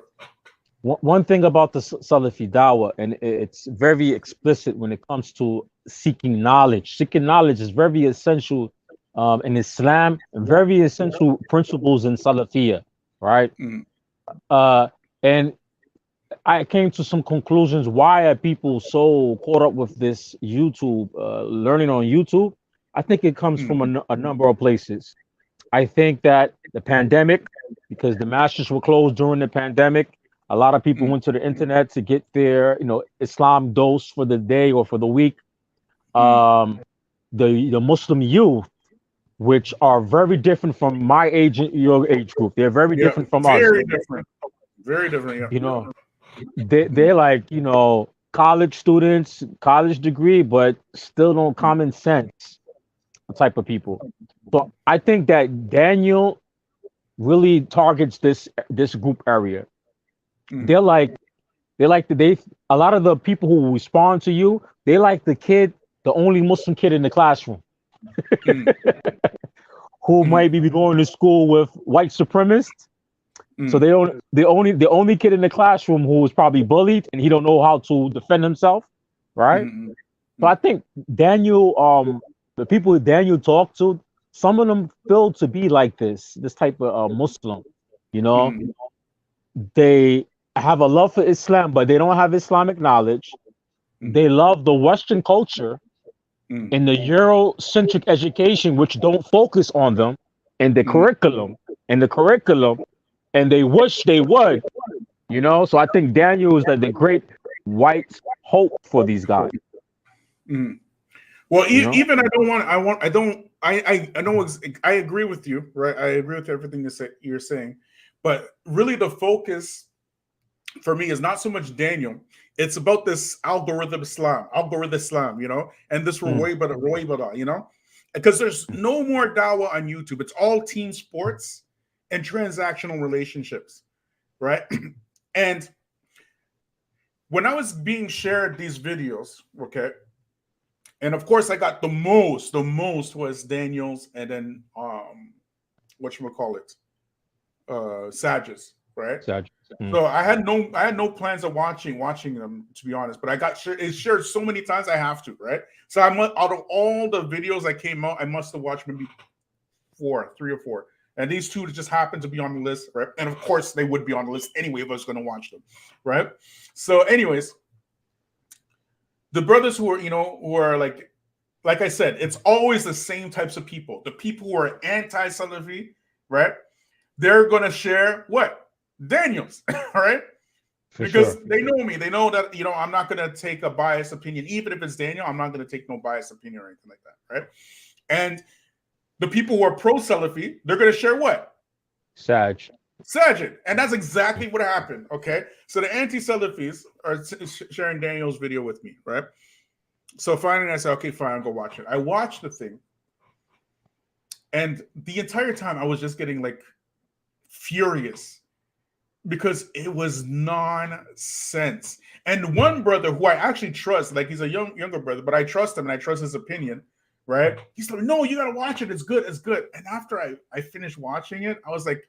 One thing about the Salafi Dawah, and it's very explicit when it comes to seeking knowledge. Seeking knowledge is very essential in Islam, and very essential principles in Salafiyah, right? Mm. And I came to some conclusions. Why are people so caught up with this YouTube, learning on YouTube? I think it comes from a number of places. I think that the pandemic, because the masjids were closed during the pandemic, a lot of people went to the internet to get their, Islam dose for the day or for the week. The Muslim youth, which are very different from my age and your age group, they're very different from us. Very different. Yeah. They're like, college students, college degree, but still no common sense type of people. So I think that Daniel really targets this group area. A lot of the people who respond to you, they like the only Muslim kid in the classroom who might be going to school with white supremacists. So the only kid in the classroom who was probably bullied and he don't know how to defend himself, right? So I think Daniel, the people that Daniel talked to, some of them feel to be like this type of Muslim, They have a love for Islam, but they don't have Islamic knowledge. They love the Western culture and the Eurocentric education, which don't focus on them and the curriculum, and they wish they would, So I think Daniel is the great white hope for these guys. Well, even I agree with you, right? I agree with everything you're saying, but really the focus for me is not so much Daniel. It's about this algorithm Islam, and this Ruwaybada, because there's no more dawah on YouTube. It's all team sports and transactional relationships, right? And when I was being shared these videos, okay, and of course I got the most was Daniel's, and then Saj's, right? Saj. So I had no plans of watching them, to be honest, but I got it's shared so many times I have to, right? So out of all the videos that came out, I must have watched maybe 3 or 4. And these two just happened to be on the list, right? And of course they would be on the list anyway if I was going to watch them, right? So anyways, the brothers who are like I said, it's always the same types of people. The people who are anti-Salafi, right? They're going to share what? Daniel's, right? because they know me. They know that, you know, I'm not going to take a biased opinion. Even if it's Daniel, I'm not going to take no biased opinion or anything like that, right? And the people who are pro-Salafi, they're going to share what? Sajid. And that's exactly what happened, okay? So the anti-Salafis are sharing Daniel's video with me, right? So finally I said, okay, fine, I'll go watch it. I watched the thing. And the entire time I was just getting like furious because it was nonsense. And one brother who I actually trust, like he's a younger brother, but I trust him and I trust his opinion, right? He's like, no, you got to watch it. It's good. It's good. And after I finished watching it, I was like,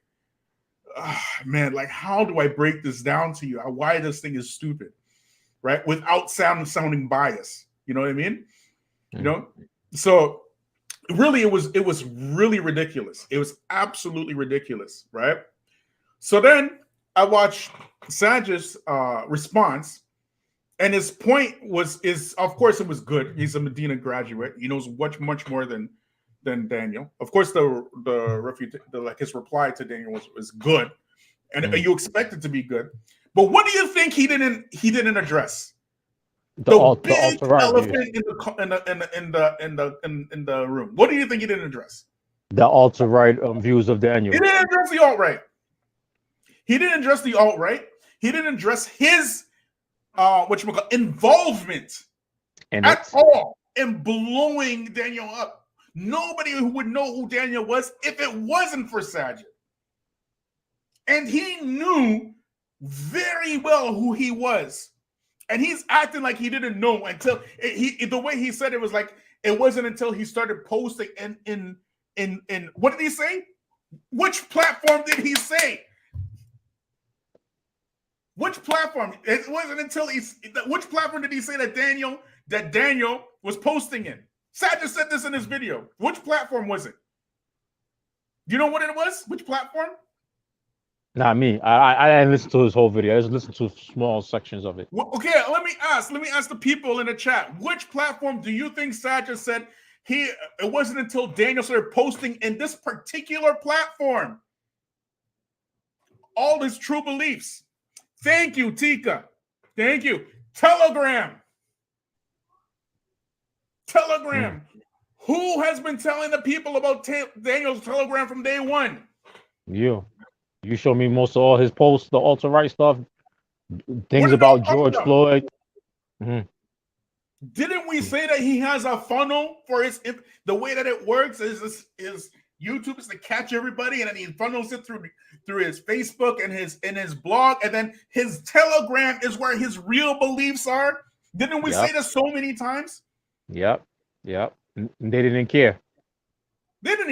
man, like, how do I break this down to you? Why this thing is stupid, right? Without sounding biased. You know what I mean? You know? So really, it was really ridiculous. It was absolutely ridiculous, right? So then I watched Sajid's response, and his point is of course it was good. He's a Medina graduate. He knows much more than Daniel. Of course, his reply to Daniel was good, and you expect it to be good. But what do you think he didn't address? The big elephant in the room. What do you think he didn't address? The alt-right views of Daniel. He didn't address the alt-right. He didn't address the alt-right. He didn't address his involvement at all in blowing Daniel up. Nobody who would know who Daniel was if it wasn't for Sajid. And he knew very well who he was. And he's acting like he didn't know until the way he said it was like it wasn't until he started posting in what did he say? Which platform did he say? Which platform? It wasn't until which platform did he say that Daniel was posting in? Sajid said this in his video. Which platform was it? Do you know what it was? Which platform? Not me. I didn't listen to his whole video. I just listened to small sections of it. Well, okay, let me ask the people in the chat. Which platform do you think Sajid said it wasn't until Daniel started posting in this particular platform all his true beliefs? Thank you, Tika. Thank you. Telegram. Who has been telling the people about Daniel's Telegram from day one? You show me most of all his posts, the alt-right stuff, things about George Floyd. Mm-hmm. Didn't we say that he has a funnel for the way that it works is YouTube is to catch everybody, and then he funnels it through his Facebook and his blog, and then his Telegram is where his real beliefs are. Didn't we say this so many times? Yep. And they didn't care. Because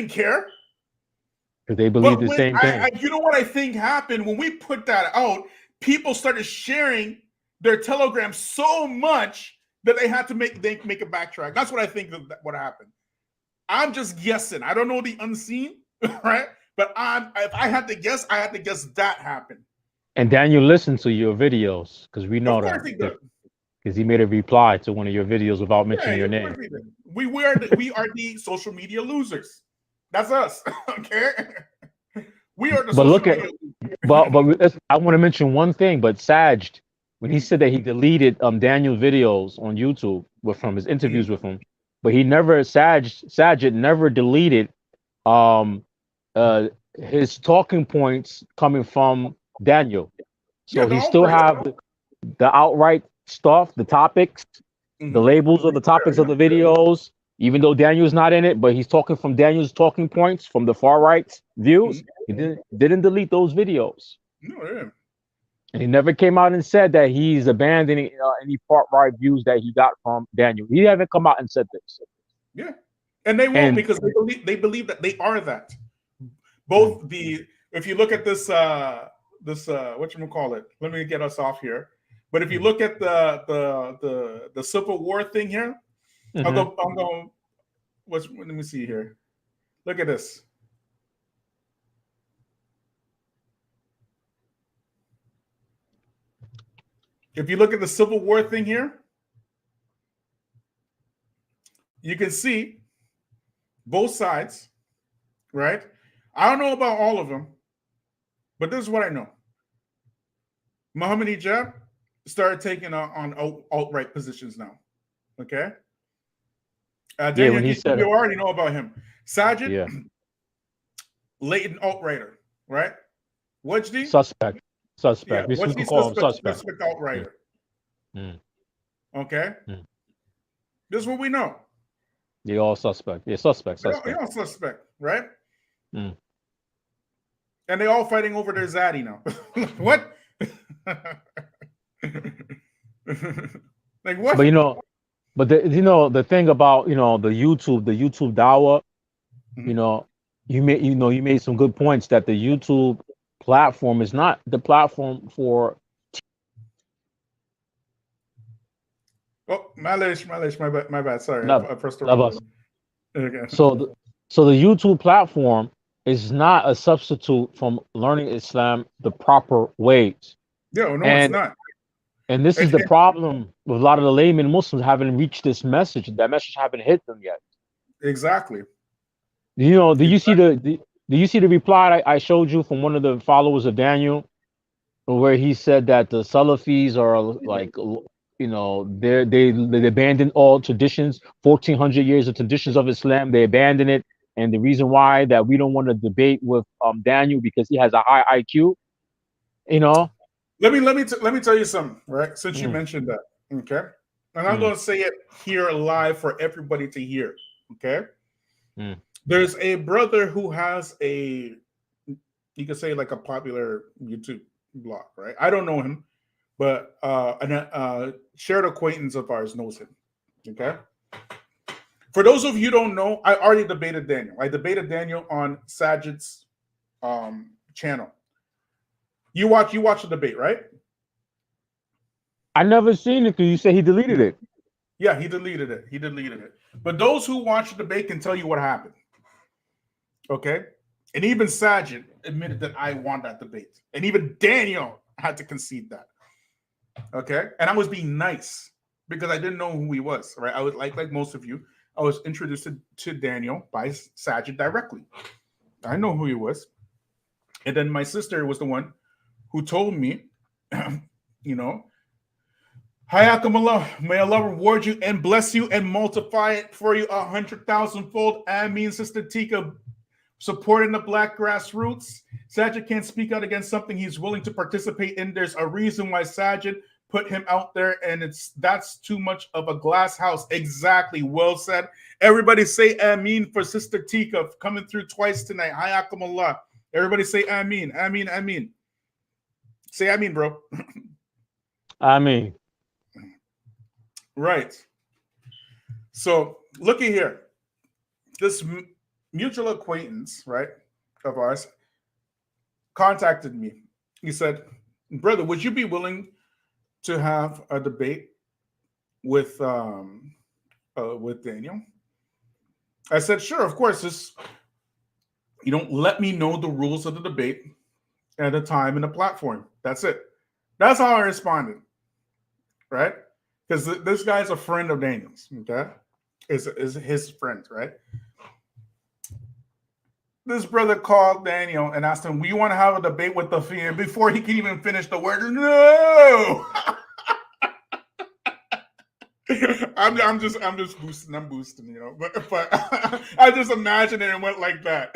they believe the same thing. You know what I think happened when we put that out? People started sharing their Telegram so much that they had to make a backtrack. That's what I think what happened. I'm just guessing. I don't know the unseen, right? But if I had to guess, that happened. And Daniel listened to your videos because we know that. Because he made a reply to one of your videos without mentioning your name. We are the social media losers. That's us. Okay. We are the social media losers. But I want to mention one thing. But Sajid, when he said that he deleted Daniel's videos on YouTube from his interviews with him, but Sajid never deleted his talking points coming from Daniel. So he still have the outright stuff, the topics, the labels of the topics of the videos, even though Daniel's not in it, but he's talking from Daniel's talking points from the far right views. He didn't delete those videos. No, and he never came out and said that he's abandoning any far right views that he got from Daniel. He haven't come out and said this. Yeah, and they won't because they believe that they are that. Both if you look at this whatchamacallit, let me get us off here. But if you look at the Civil War thing here, I'm going. Let me see here. Look at this. If you look at the Civil War thing here, you can see both sides, right? I don't know about all of them, but this is what I know. Ahmadinejad started taking on alt-right positions now. Okay. Daniel, when he you said it. already know about him. Sajid, Yeah. latent alt-righter, right? Wajdi? Suspect. Yeah, Suspect. We Wajdi can call him suspect. suspect alt-righter. Mm. Okay. Mm. This is what we know. They all suspect. Yeah, suspect. They all suspect, right? Mm. And they all fighting over their zaddy now. What? Like what? But the thing about the YouTube Dawa, you made some good points that the YouTube platform is not the platform for. Oh, Malish, my bad. Sorry, Love, I pressed the love wrong us. button. Okay. So the YouTube platform is not a substitute from learning Islam the proper ways. Yeah, no, it's And not. and this is the problem with a lot of the layman Muslims haven't reached this message. That message haven't hit them yet. Exactly. Do you see the reply I showed you from one of the followers of Daniel, where he said that the Salafis are like, they abandoned all traditions, 1400 years of traditions of Islam. They abandon it, and the reason why that we don't want to debate with Daniel because he has a high IQ. Let me tell you something, right? Since you Mm. mentioned that, okay, and I'm going to say it here live for everybody to hear, okay. Mm. There's a brother who has you could say like a popular YouTube blog, right? I don't know him, but a shared acquaintance of ours knows him. Okay. For those of you who don't know, I already debated Daniel. I debated Daniel on Sajid's channel. You watch the debate, right? I never seen it because you said he deleted it. Yeah, he deleted it. But those who watched the debate can tell you what happened. Okay. And even Sajid admitted that I won that debate. And even Daniel had to concede that. Okay. And I was being nice because I didn't know who he was. Right. I was like most of you, I was introduced to Daniel by Sajid directly. I know who he was. And then my sister was the one who told me, Hayakum Allah, may Allah reward you and bless you and multiply it for you 100,000-fold. Ameen, Sister Tika, supporting the black grassroots. Sajid can't speak out against something he's willing to participate in. There's a reason why Sajid put him out there, and that's too much of a glass house. Exactly. Well said. Everybody say Ameen for Sister Tika coming through twice tonight. Hayakum Allah. Everybody say Ameen. Ameen. Ameen. Say Ameen, bro. Ameen. Right. So looky here. This mutual acquaintance, right, of ours, contacted me. He said, "Brother, would you be willing to have a debate with Daniel?" I said, "Sure, of course. You don't let me know the rules of the debate at a time and a platform. That's it." That's how I responded, right? Because this guy's a friend of Daniel's, okay? Is his friend, right? This brother called Daniel and asked him, "We want to have a debate with the fear," before he can even finish the word. No. I'm just boosting. I'm boosting, But I just imagine it and went like that.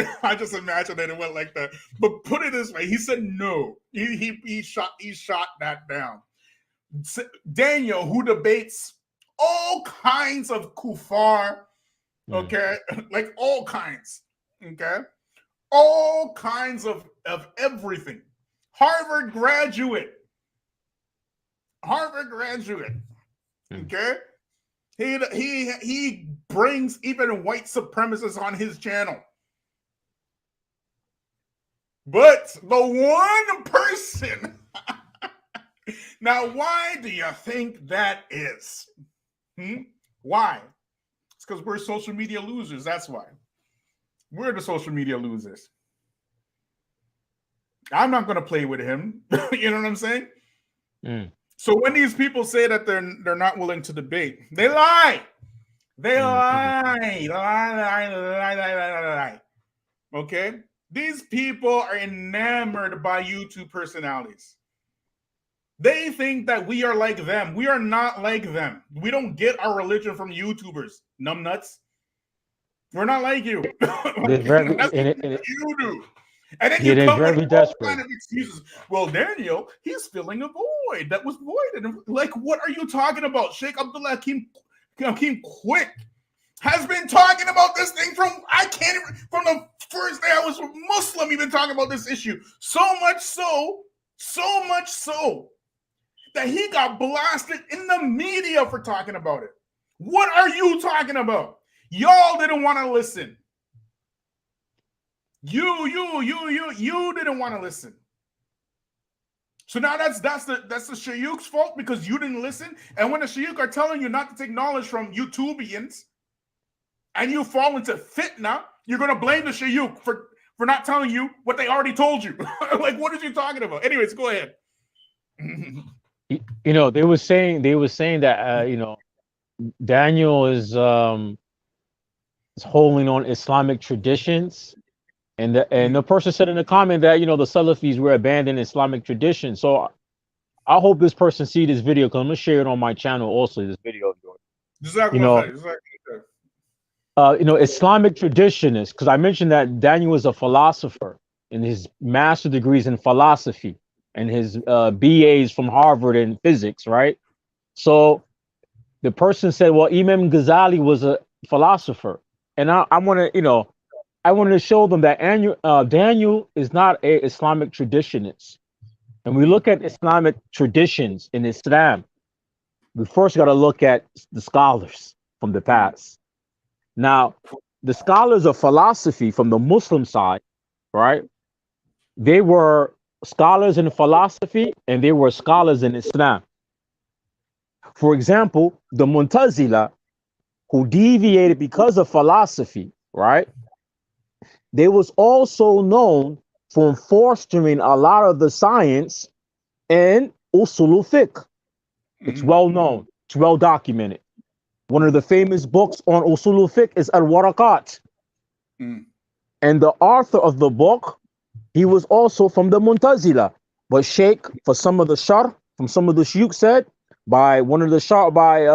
But put it this way, he said no. He shot that down. Daniel, who debates all kinds of kuffar, okay, like all kinds, okay, all kinds of everything. Harvard graduate, okay. He brings even white supremacists on his channel. But the one person. Now, why do you think that is? Why? It's because we're social media losers. That's why. We're the social media losers. I'm not going to play with him. You know what I'm saying? So when these people say that they're not willing to debate, they lie. They lie. Okay? These people are enamored by YouTube personalities. They think that we are like them. We are not like them. We don't get our religion from YouTubers, numbnuts. We're not like you. They're very, That's and what it, you do. And then yeah, you they're come with very all desperate. kind of excuses. Well, Daniel, he's filling a void that was voided. Like, what are you talking about? Sheikh Abdullah Hakim Quick has been talking about this thing from the first day I was a Muslim. He's been talking about this issue. So much so that he got blasted in the media for talking about it. What are you talking about? Y'all didn't want to listen. You didn't want to listen. So now that's the Shayuk's fault because you didn't listen. And when the Shayuk are telling you not to take knowledge from YouTubians, and you fall into fitna, you're gonna blame the Shayuk for not telling you what they already told you. Like, what are you talking about? Anyways, go ahead. You know, they were saying that you know, Daniel is holding on Islamic traditions, and the person said in the comment that, you know, the Salafis were abandoning Islamic traditions. So I hope this person see this video, because I'm gonna share it on my channel also. This video of yours. You know, you know, Islamic traditionists, because I mentioned that Daniel is a philosopher and his master degrees in philosophy and his BAs from Harvard in physics, right? So the person said, well, Imam Ghazali was a philosopher. And I want to, you know, I wanted to show them that Daniel is not a Islamic traditionist. And we look at Islamic traditions in Islam, we first got to look at the scholars from the past. Now, the scholars of philosophy from the Muslim side, right? They were scholars in philosophy and they were scholars in Islam. For example, the Mu'tazila, who deviated because of philosophy, right? They was also known for fostering a lot of the science in usul fiqh. It's well known, it's well documented. One of the famous books on usul fiqh is Al-Waraqat. And the author of the book, he was also from the Mu'tazila. But Sheikh, for some of the sharh, from some of the shuyukh said, by one of the sharh, by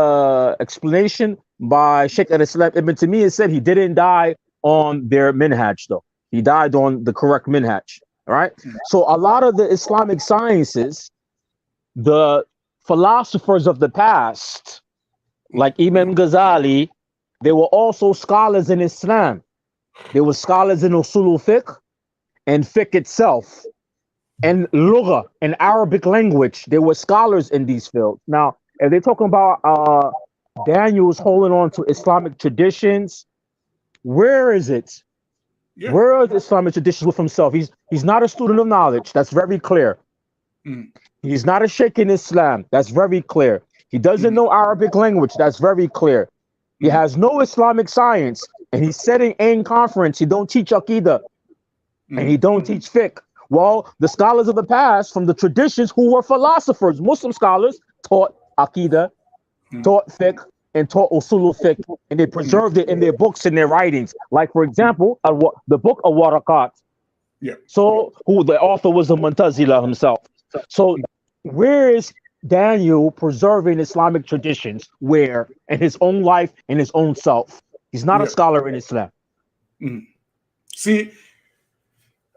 explanation by Sheikh al-Islam Ibn Taymiyyah, said he didn't die on their minhaj though. He died on the correct minhaj, right? So a lot of the Islamic sciences, the philosophers of the past, like Imam Ghazali, they were also scholars in Islam. They were scholars in usul fiqh and fiqh itself, and lugha, and Arabic language. They were scholars in these fields. Now, if they're talking about Daniel's holding on to Islamic traditions, where is it? Yeah. Where are the Islamic traditions with himself? He's not a student of knowledge. That's very clear. He's not a sheikh in Islam. That's very clear. He doesn't know Arabic language. That's very clear. He has no Islamic science. And he said in AIM conference, he don't teach Aqidah. And he don't teach fiqh. Well, the scholars of the past from the traditions who were philosophers, Muslim scholars, taught Aqidah, taught fiqh, and taught usul fiqh. And they preserved it in their books and their writings. Like, for example, the book of Waraqat. Yeah. So, who the author was a Mu'tazila himself. So, where is Daniel preserving Islamic traditions? Where? In his own life, in his own self. He's not a scholar in Islam. See,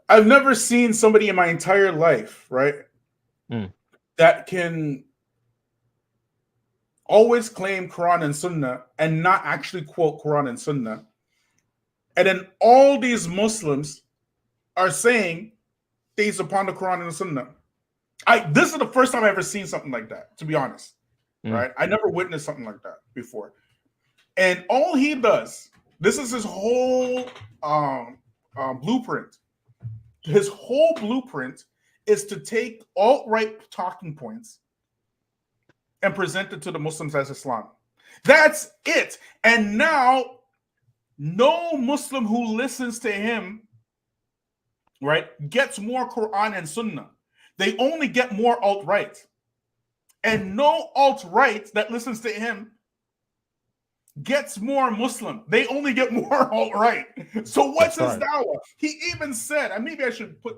I've never seen somebody in my entire life, right, that can always claim Quran and Sunnah and not actually quote Quran and Sunnah. And then all these Muslims are saying things upon the Quran and the Sunnah. This is the first time I've ever seen something like that, to be honest. Right? I never witnessed something like that before. And all he does, this is his whole blueprint. His whole blueprint is to take alt-right talking points and present it to the Muslims as Islam. That's it. And now, no Muslim who listens to him, right, gets more Quran and Sunnah. They only get more alt-right. And no alt-right that listens to him gets more Muslim. They only get more alt-right. So what's his dawah? He even said, and maybe I should put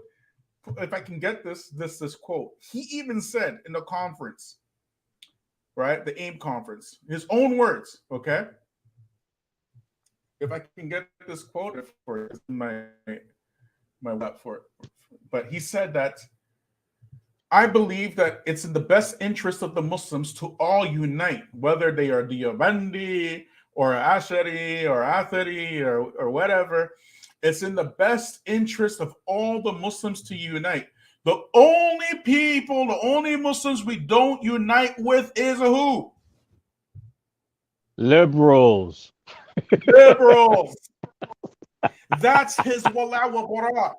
if I can get this quote. He even said in the conference, right? The AIM conference, his own words, okay? If I can get this quote for my web for it. But he said that I believe that it's in the best interest of the Muslims to all unite, whether they are Deobandi or Ashari or Athari or whatever. It's in the best interest of all the Muslims to unite. The only Muslims we don't unite with is who? Liberals. Liberals. That's his wala wa bara.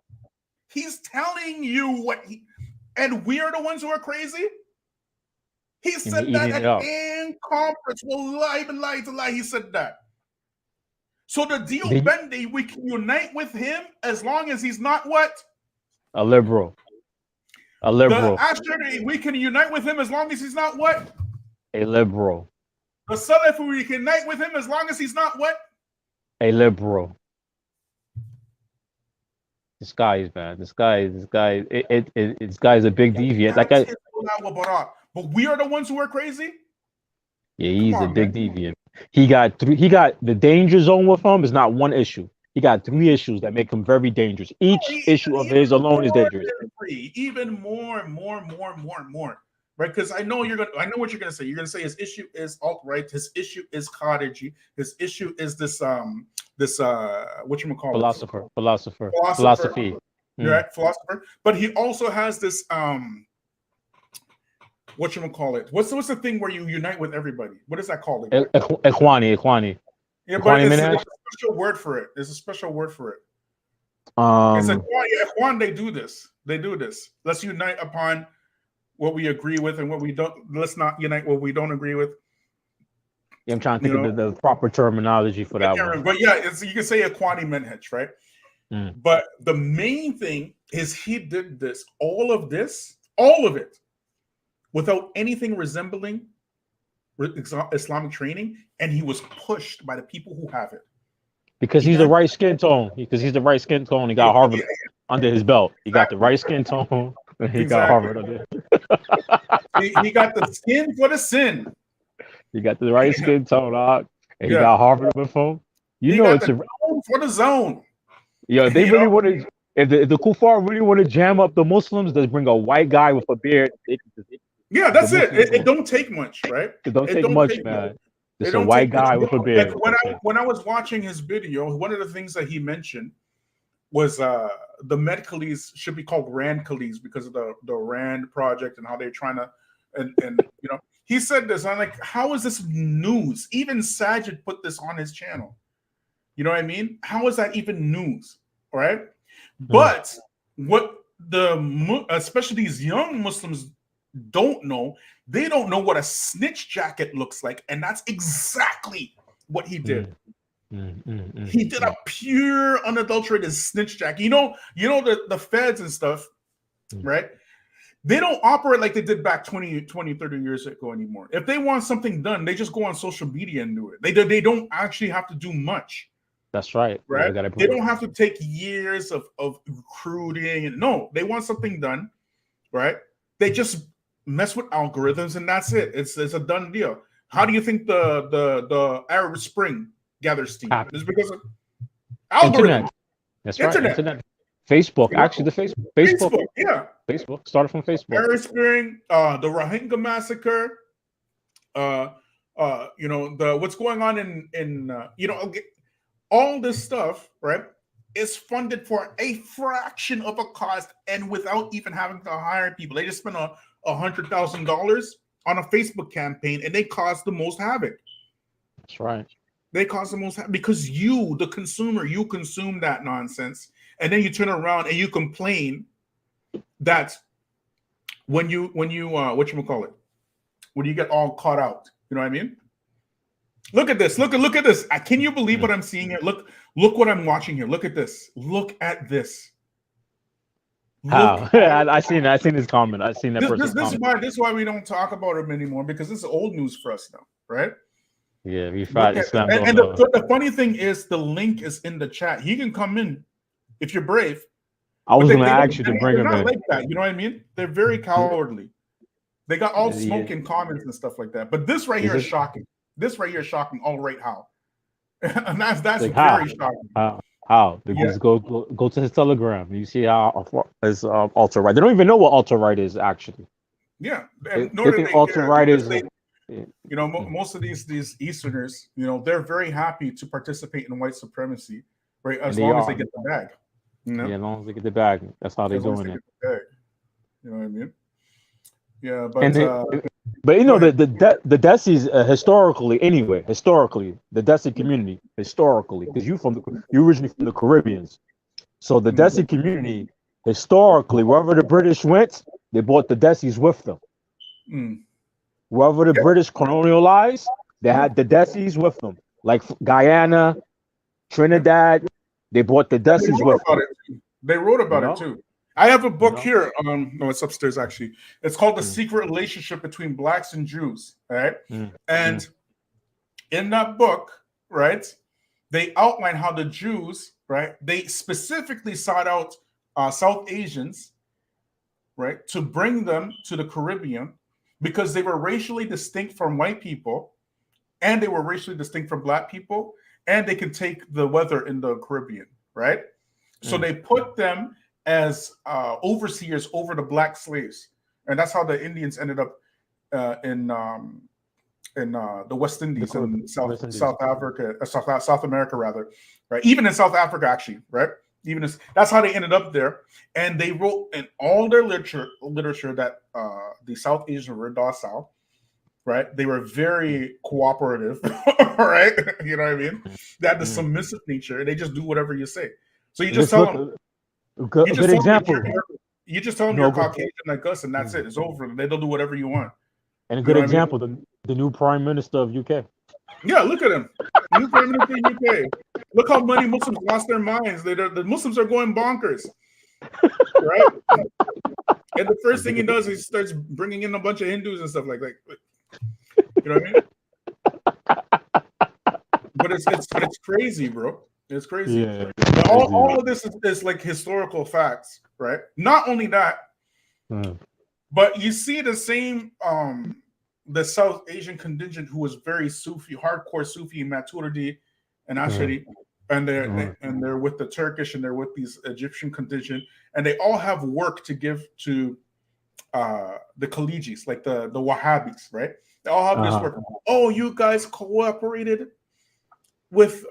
He's telling you what he, and we are the ones who are crazy. He said that at AIM conference. Wallahi billahi taala, he said that. So the Deobandi, we can unite with him as long as he's not what? A liberal. A liberal. The Ashari, we can unite with him as long as he's not what? A liberal. The Salafi, we can unite with him as long as he's not what? A liberal. This guy is bad. This guy is a big deviant. Like but we are the ones who are crazy. Yeah, he's a big deviant. He got the danger zone with him is not one issue. He got 3 issues that make him very dangerous. Each issue of his alone is dangerous. Even more, right? Because I know what you're gonna say. You're gonna say his issue is alt-right. His issue is Khawariji. His issue is this what you call philosophy. Right, philosopher. But he also has this what you call it? What's the thing where you unite with everybody? What is that called? Ikhwani. Yeah, but it's a special word for it. There's a special word for it. It's Ikhwan. They do this. Let's unite upon what we agree with and what we don't. Let's not unite what we don't agree with. Yeah, I'm trying to think of the proper terminology for that one. But yeah, you can say Ikhwani Manhaj, right? But the main thing is he did all of it, without anything resembling Islamic training, and he was pushed by the people who have it. Because he's the right skin tone. He got Harvard under his belt. He got the right skin tone, and he got Harvard under. He got the skin for the sin. He got the right skin tone, and he got Harvard with him. It's for the zone. Yeah, they really want to. If the Kufar really want to jam up the Muslims, they bring a white guy with a beard. Yeah, that's it. It don't take much, right? It don't take much, man. Just a white guy with a beard. When I was watching his video, one of the things that he mentioned was the Medkhalis should be called Rand Khalis because of the Rand project and how they're trying to, and he said this. I'm like, how is this news? Even Sajid put this on his channel. You know what I mean? How is that even news? All right. But what especially these young Muslims don't know, they don't know what a snitch jacket looks like, and that's exactly what he did. He did a pure unadulterated snitch jacket. You know the feds and stuff, right? They don't operate like they did back 20, 30 years ago anymore. If they want something done, they just go on social media and do it. They don't actually have to do much. That's right. Right? They don't have to take years of recruiting. No, they want something done, right? They just mess with algorithms and that's it. It's a done deal. How do you think the Arab Spring gathers steam? It's because of algorithm. That's right. Internet. Facebook, actually, the Facebook. Yeah. Facebook started from Facebook. Arab Spring, the Rohingya massacre. What's going on in all this stuff, right, is funded for a fraction of a cost and without even having to hire people. They just spent $100,000 on a Facebook campaign and they caused the most havoc. That's right. They cause the most havoc because you, the consumer, you consume that nonsense and then you turn around and you complain that when you when you get all caught out, you know what I mean? Look at this. Look at this. Can you believe what I'm seeing here? Look what I'm watching here. Look at this. Look at this. How? I seen his comment. I seen that person's comment. This is why we don't talk about him anymore, because this is old news for us now, right? Yeah, we tried Islam. And the funny thing is the link is in the chat. He can come in if you're brave. I was But gonna ask you to bring they're him not in. like that. You know what I mean? They're very cowardly. They got all Yeah. smoking comments and stuff like that. But this right Is here is it- shocking. This right here is shocking. All right, how? And that's Like how? very shocking. How? Yeah. Just go to his Telegram. You see how his ultra right. They don't even know what ultra right is actually. Yeah, They and nor do think they ultra care right because is. they, you know, most of these Easterners, you know, they're very happy to participate in white supremacy, right? As they long as are. they get the bag. You know? Yeah, as long as they get the bag, that's how they're As long as doing they it. get the bag. You know what I mean? Yeah, And but but you go know ahead. the Desis historically the Desi community historically because you originally from the Caribbeans, so the Desi community historically wherever the British went, they brought the Desis with them. Mm. Wherever the British colonialized, they had the Desis with them, like Guyana, Trinidad. They brought the They Desis wrote with about them. it too. They wrote You about it know, too. I have a book know. here. No, it's upstairs actually. It's called The Secret Relationship Between Blacks and Jews. Right. And in that book, right, they outline how the Jews, right, they specifically sought out South Asians, right, to bring them to the Caribbean because they were racially distinct from white people and they were racially distinct from black people and they could take the weather in the Caribbean, right? So they put them as overseers over the black slaves. And that's how the Indians ended up in the West Indies and South Africa, South America rather, right? Even in South Africa, actually, right? That's how they ended up there. And they wrote in all their literature that the South Asians were docile, right? They were very cooperative, right? You know what I mean? They had the submissive nature. They just do whatever you say. So you just tell them. Good example. You just tell them you're Caucasian like us, and that's it. It's over. They'll do whatever you want. And a good example, the new Prime Minister of UK. Yeah, look at him. New Prime Minister of UK. Look how many Muslims lost their minds. The Muslims are going bonkers, right? And the first thing he does is he starts bringing in a bunch of Hindus and stuff like that. You know what I mean? But it's crazy, bro. It's crazy. Yeah. But all of this is like historical facts, right? Not only that, but you see the same the South Asian contingent who was very Sufi, hardcore Sufi, Maturidi and Ashari, and they're with the Turkish and they're with these Egyptian contingent, and they all have work to give to the Khalijis, like the Wahhabis, right? They all have this work. Oh, you guys cooperated with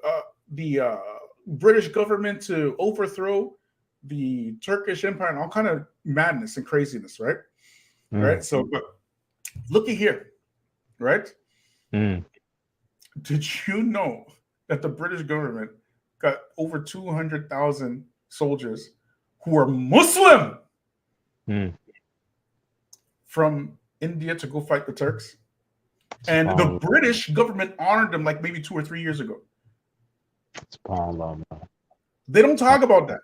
the British government to overthrow the Turkish Empire and all kind of madness and craziness, right? Right. So, but looky here, right? Did you know that the British government got over 200,000 soldiers who are Muslim from India to go fight the Turks? And the British government honored them like maybe 2 or 3 years ago. They don't talk about that.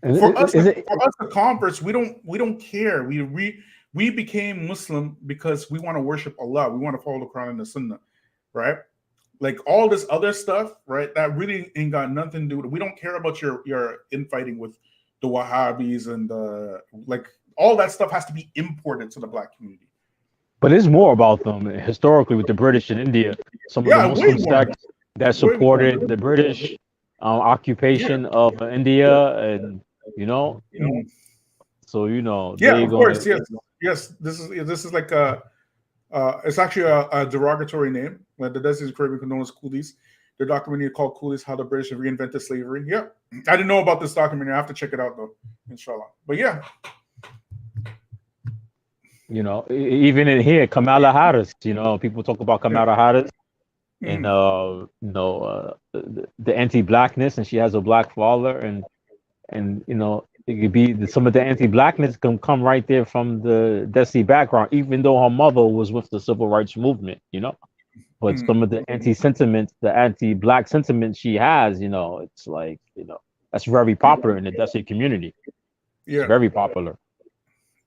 For us, the converts, we don't care. We became Muslim because we want to worship Allah. We want to follow the Quran and the Sunnah, right? Like all this other stuff, right? That really ain't got nothing to do with it. We don't care about your infighting with the Wahhabis and like all that stuff has to be imported to the black community. But it's more about them historically with the British in India. Some of the Muslim sects that supported the British occupation of India, and you know, so you know, yeah, of course, yes. This is like it's actually a derogatory name. Like the Desis Caribbean known as coolies. Their documentary called "Coolies: How the British Reinvented Slavery." Yeah, I didn't know about this documentary. I have to check it out though, inshallah. But yeah. You know, even in here, Kamala Harris. You know, people talk about Kamala Harris and the anti-blackness, and she has a black father, and you know, it could be some of the anti-blackness can come right there from the Desi background, even though her mother was with the civil rights movement. You know, but some of the anti-sentiments, the anti-black sentiments she has, you know, it's like, you know, that's very popular in the Desi community. Yeah, it's very popular.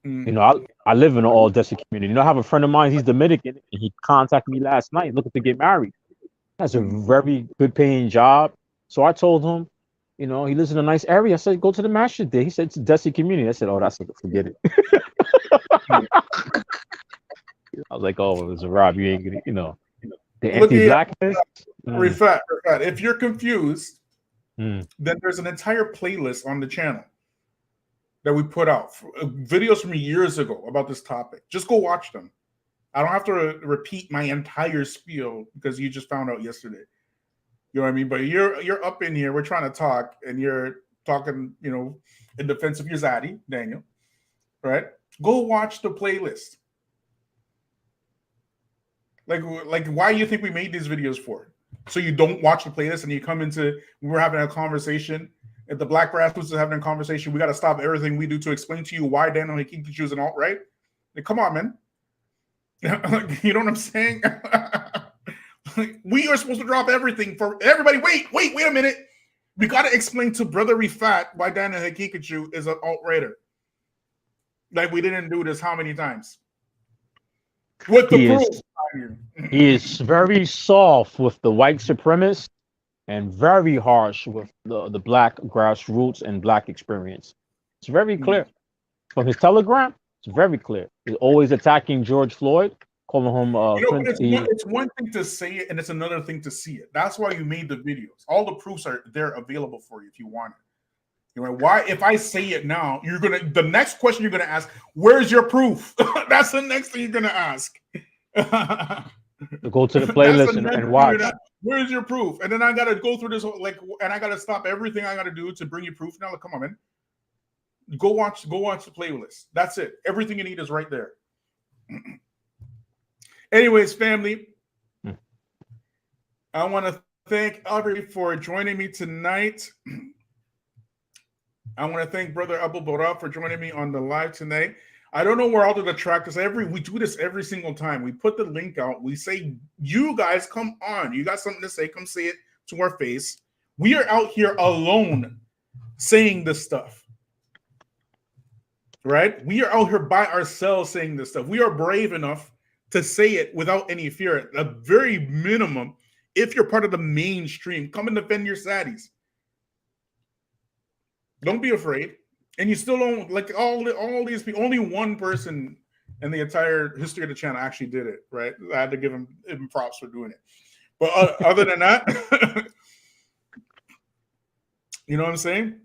You know, I live in an all Desi community. You know, I have a friend of mine, he's Dominican, and he contacted me last night looking to get married. That's a very good paying job. So I told him, You know, he lives in a nice area. I said, go to the masjid there. He said, it's a Desi community. I said, oh, forget it. I was like, oh, it was a Rob. You ain't gonna, you know, the anti-blackness. Rifat, if you're confused, then there's an entire playlist on the channel that we put out, videos from years ago about this topic. Just go watch them. I don't have to repeat my entire spiel because you just found out yesterday. You know what I mean? But you're up in here. We're trying to talk, and you're talking, you know, in defense of your zaddy, Daniel. Right? Go watch the playlist. Like, why do you think we made these videos for? So you don't watch the playlist and you come into, we're having a conversation. If the Black Grassroots is having a conversation, we got to stop everything we do to explain to you why Daniel Hikikichu is an alt-right. Like, come on, man. You know what I'm saying? We are supposed to drop everything for everybody. Wait a minute. We got to explain to Brother Rifat why Daniel Hikikichu is an alt-righter. Like, we didn't do this how many times? With the proof. He is very soft with the white supremacists and very harsh with the black grassroots and black experience. It's very clear. From his telegram, it's very clear. He's always attacking George Floyd, calling him it's one thing to say it and it's another thing to see it. That's why you made the videos. All the proofs are there available for you if you want it. You know, why, if I say it now, the next question you're gonna ask, where's your proof? That's the next thing you're gonna ask. Go to the playlist and watch. Where's your proof? And then I gotta go through this and I gotta stop everything I gotta do to bring you proof. Now, come on, man. Go watch the playlist. That's it. Everything you need is right there. Anyways, family, I want to thank everybody for joining me tonight. I want to thank Brother Abul Bora for joining me on the live tonight. I don't know where all the detractors. We do this every single time. We put the link out. We say, you guys come on. You got something to say? Come say it to our face. We are out here alone saying this stuff. Right? We are out here by ourselves saying this stuff. We are brave enough to say it without any fear. At the very minimum, if you're part of the mainstream, come and defend your saddies. Don't be afraid. And you still don't, like, all these people, only one person in the entire history of the channel actually did it, right? I had to give him props for doing it. But other than that, you know what I'm saying?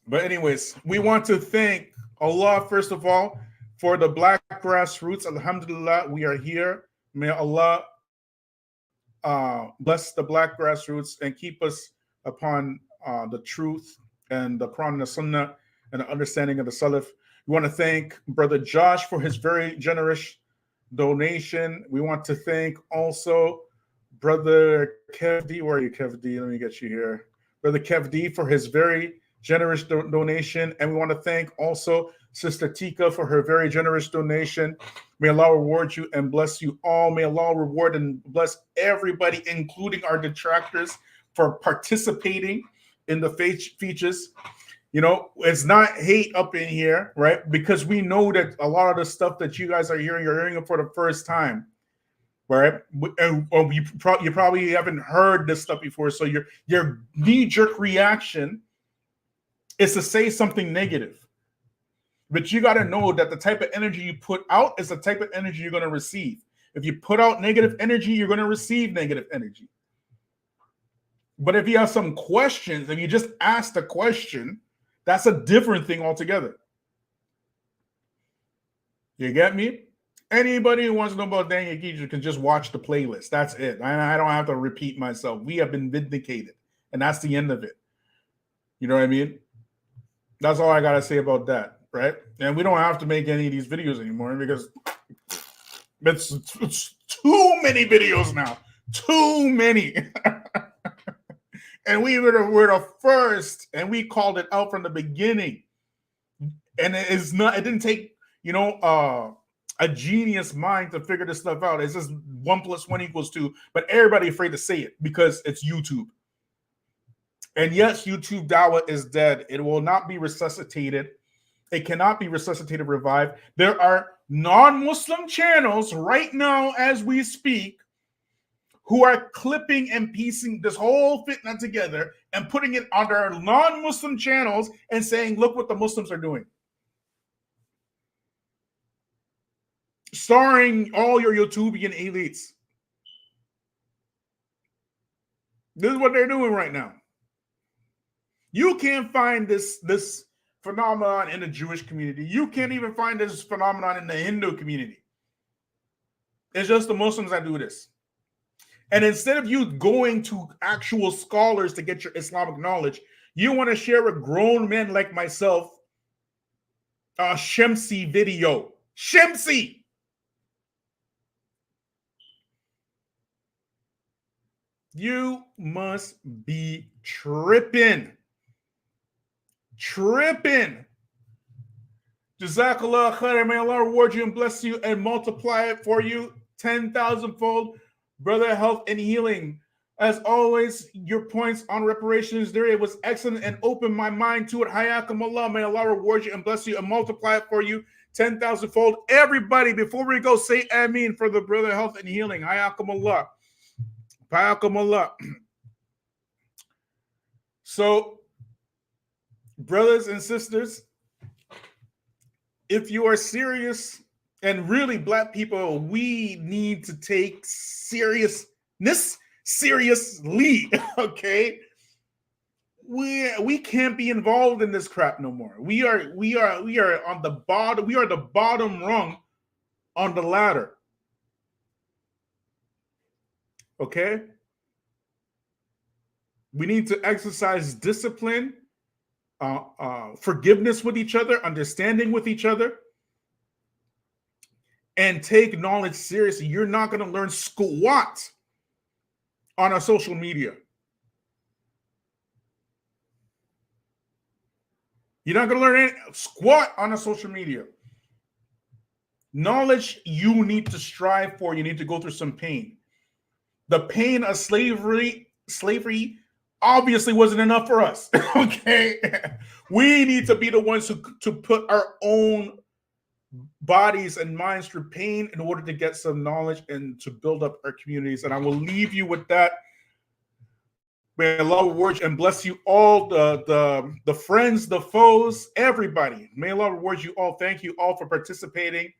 But anyways, we want to thank Allah, first of all, for the Black Grassroots. Alhamdulillah, we are here. May Allah bless the Black Grassroots and keep us upon the truth and the Quran and the Sunnah and the understanding of the Salaf. We want to thank Brother Josh for his very generous donation. We want to thank also Brother Kev D. Where are you, Kev D? Let me get you here. Brother Kev D for his very generous donation. And we want to thank also Sister Tika for her very generous donation. May Allah reward you and bless you all. May Allah reward and bless everybody, including our detractors, for participating in the Feachaz. You know, it's not hate up in here, right? Because we know that a lot of the stuff that you guys are hearing, you're hearing it for the first time, right? And you probably haven't heard this stuff before. So your knee-jerk reaction is to say something negative. But you got to know that the type of energy you put out is the type of energy you're going to receive. If you put out negative energy, you're going to receive negative energy. But if you have some questions and you just ask the question, that's a different thing altogether. You get me? Anybody who wants to know about Daniel Hikikichu can just watch the playlist. That's it. I don't have to repeat myself. We have been vindicated. And that's the end of it. You know what I mean? That's all I got to say about that, right? And we don't have to make any of these videos anymore because it's too many videos now. Too many. And we were the first, and we called it out from the beginning. And it didn't take, a genius mind to figure this stuff out. It's just 1 + 1 = 2, but everybody afraid to say it because it's YouTube. And yes, YouTube Dawah is dead. It will not be resuscitated. It cannot be resuscitated, revived. There are non-Muslim channels right now as we speak who are clipping and piecing this whole fitna together and putting it on their non-Muslim channels and saying, look what the Muslims are doing. Starring all your YouTubian elites. This is what they're doing right now. You can't find this phenomenon in the Jewish community. You can't even find this phenomenon in the Hindu community. It's just the Muslims that do this. And instead of you going to actual scholars to get your Islamic knowledge, you want to share with grown men like myself a Shemsi video. Shemsi! You must be tripping. Tripping. Jazakallah khair. May Allah reward you and bless you and multiply it for you 10,000-fold. Brother, health and healing. As always, your points on reparations there, it was excellent and opened my mind to it. Hayakum Allah. May Allah reward you and bless you and multiply it for you 10,000-fold. Everybody, before we go, say Ameen for the brother, health and healing. Hayakum Allah. Hayakum Allah. So, brothers and sisters, if you are serious, and really, black people, we need to take seriousness seriously, okay? We can't be involved in this crap no more. We are on the bottom. We are the bottom rung on the ladder. Okay? We need to exercise discipline, forgiveness with each other, understanding with each other, and take knowledge seriously. You're not going to learn squat on our social media. You're not going to learn squat on a social media. Knowledge you need to strive for. You need to go through some pain. The pain of slavery obviously wasn't enough for us. Okay, we need to be the ones to put our own bodies and minds through pain in order to get some knowledge and to build up our communities. And I will leave you with that. May Allah reward you and bless you all, the friends, the foes, everybody. May Allah reward you all. Thank you all for participating.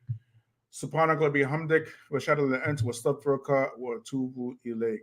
Subhanallah bihamdik wa shahada al-ant wa astaghfiruka wa atubu ilayk.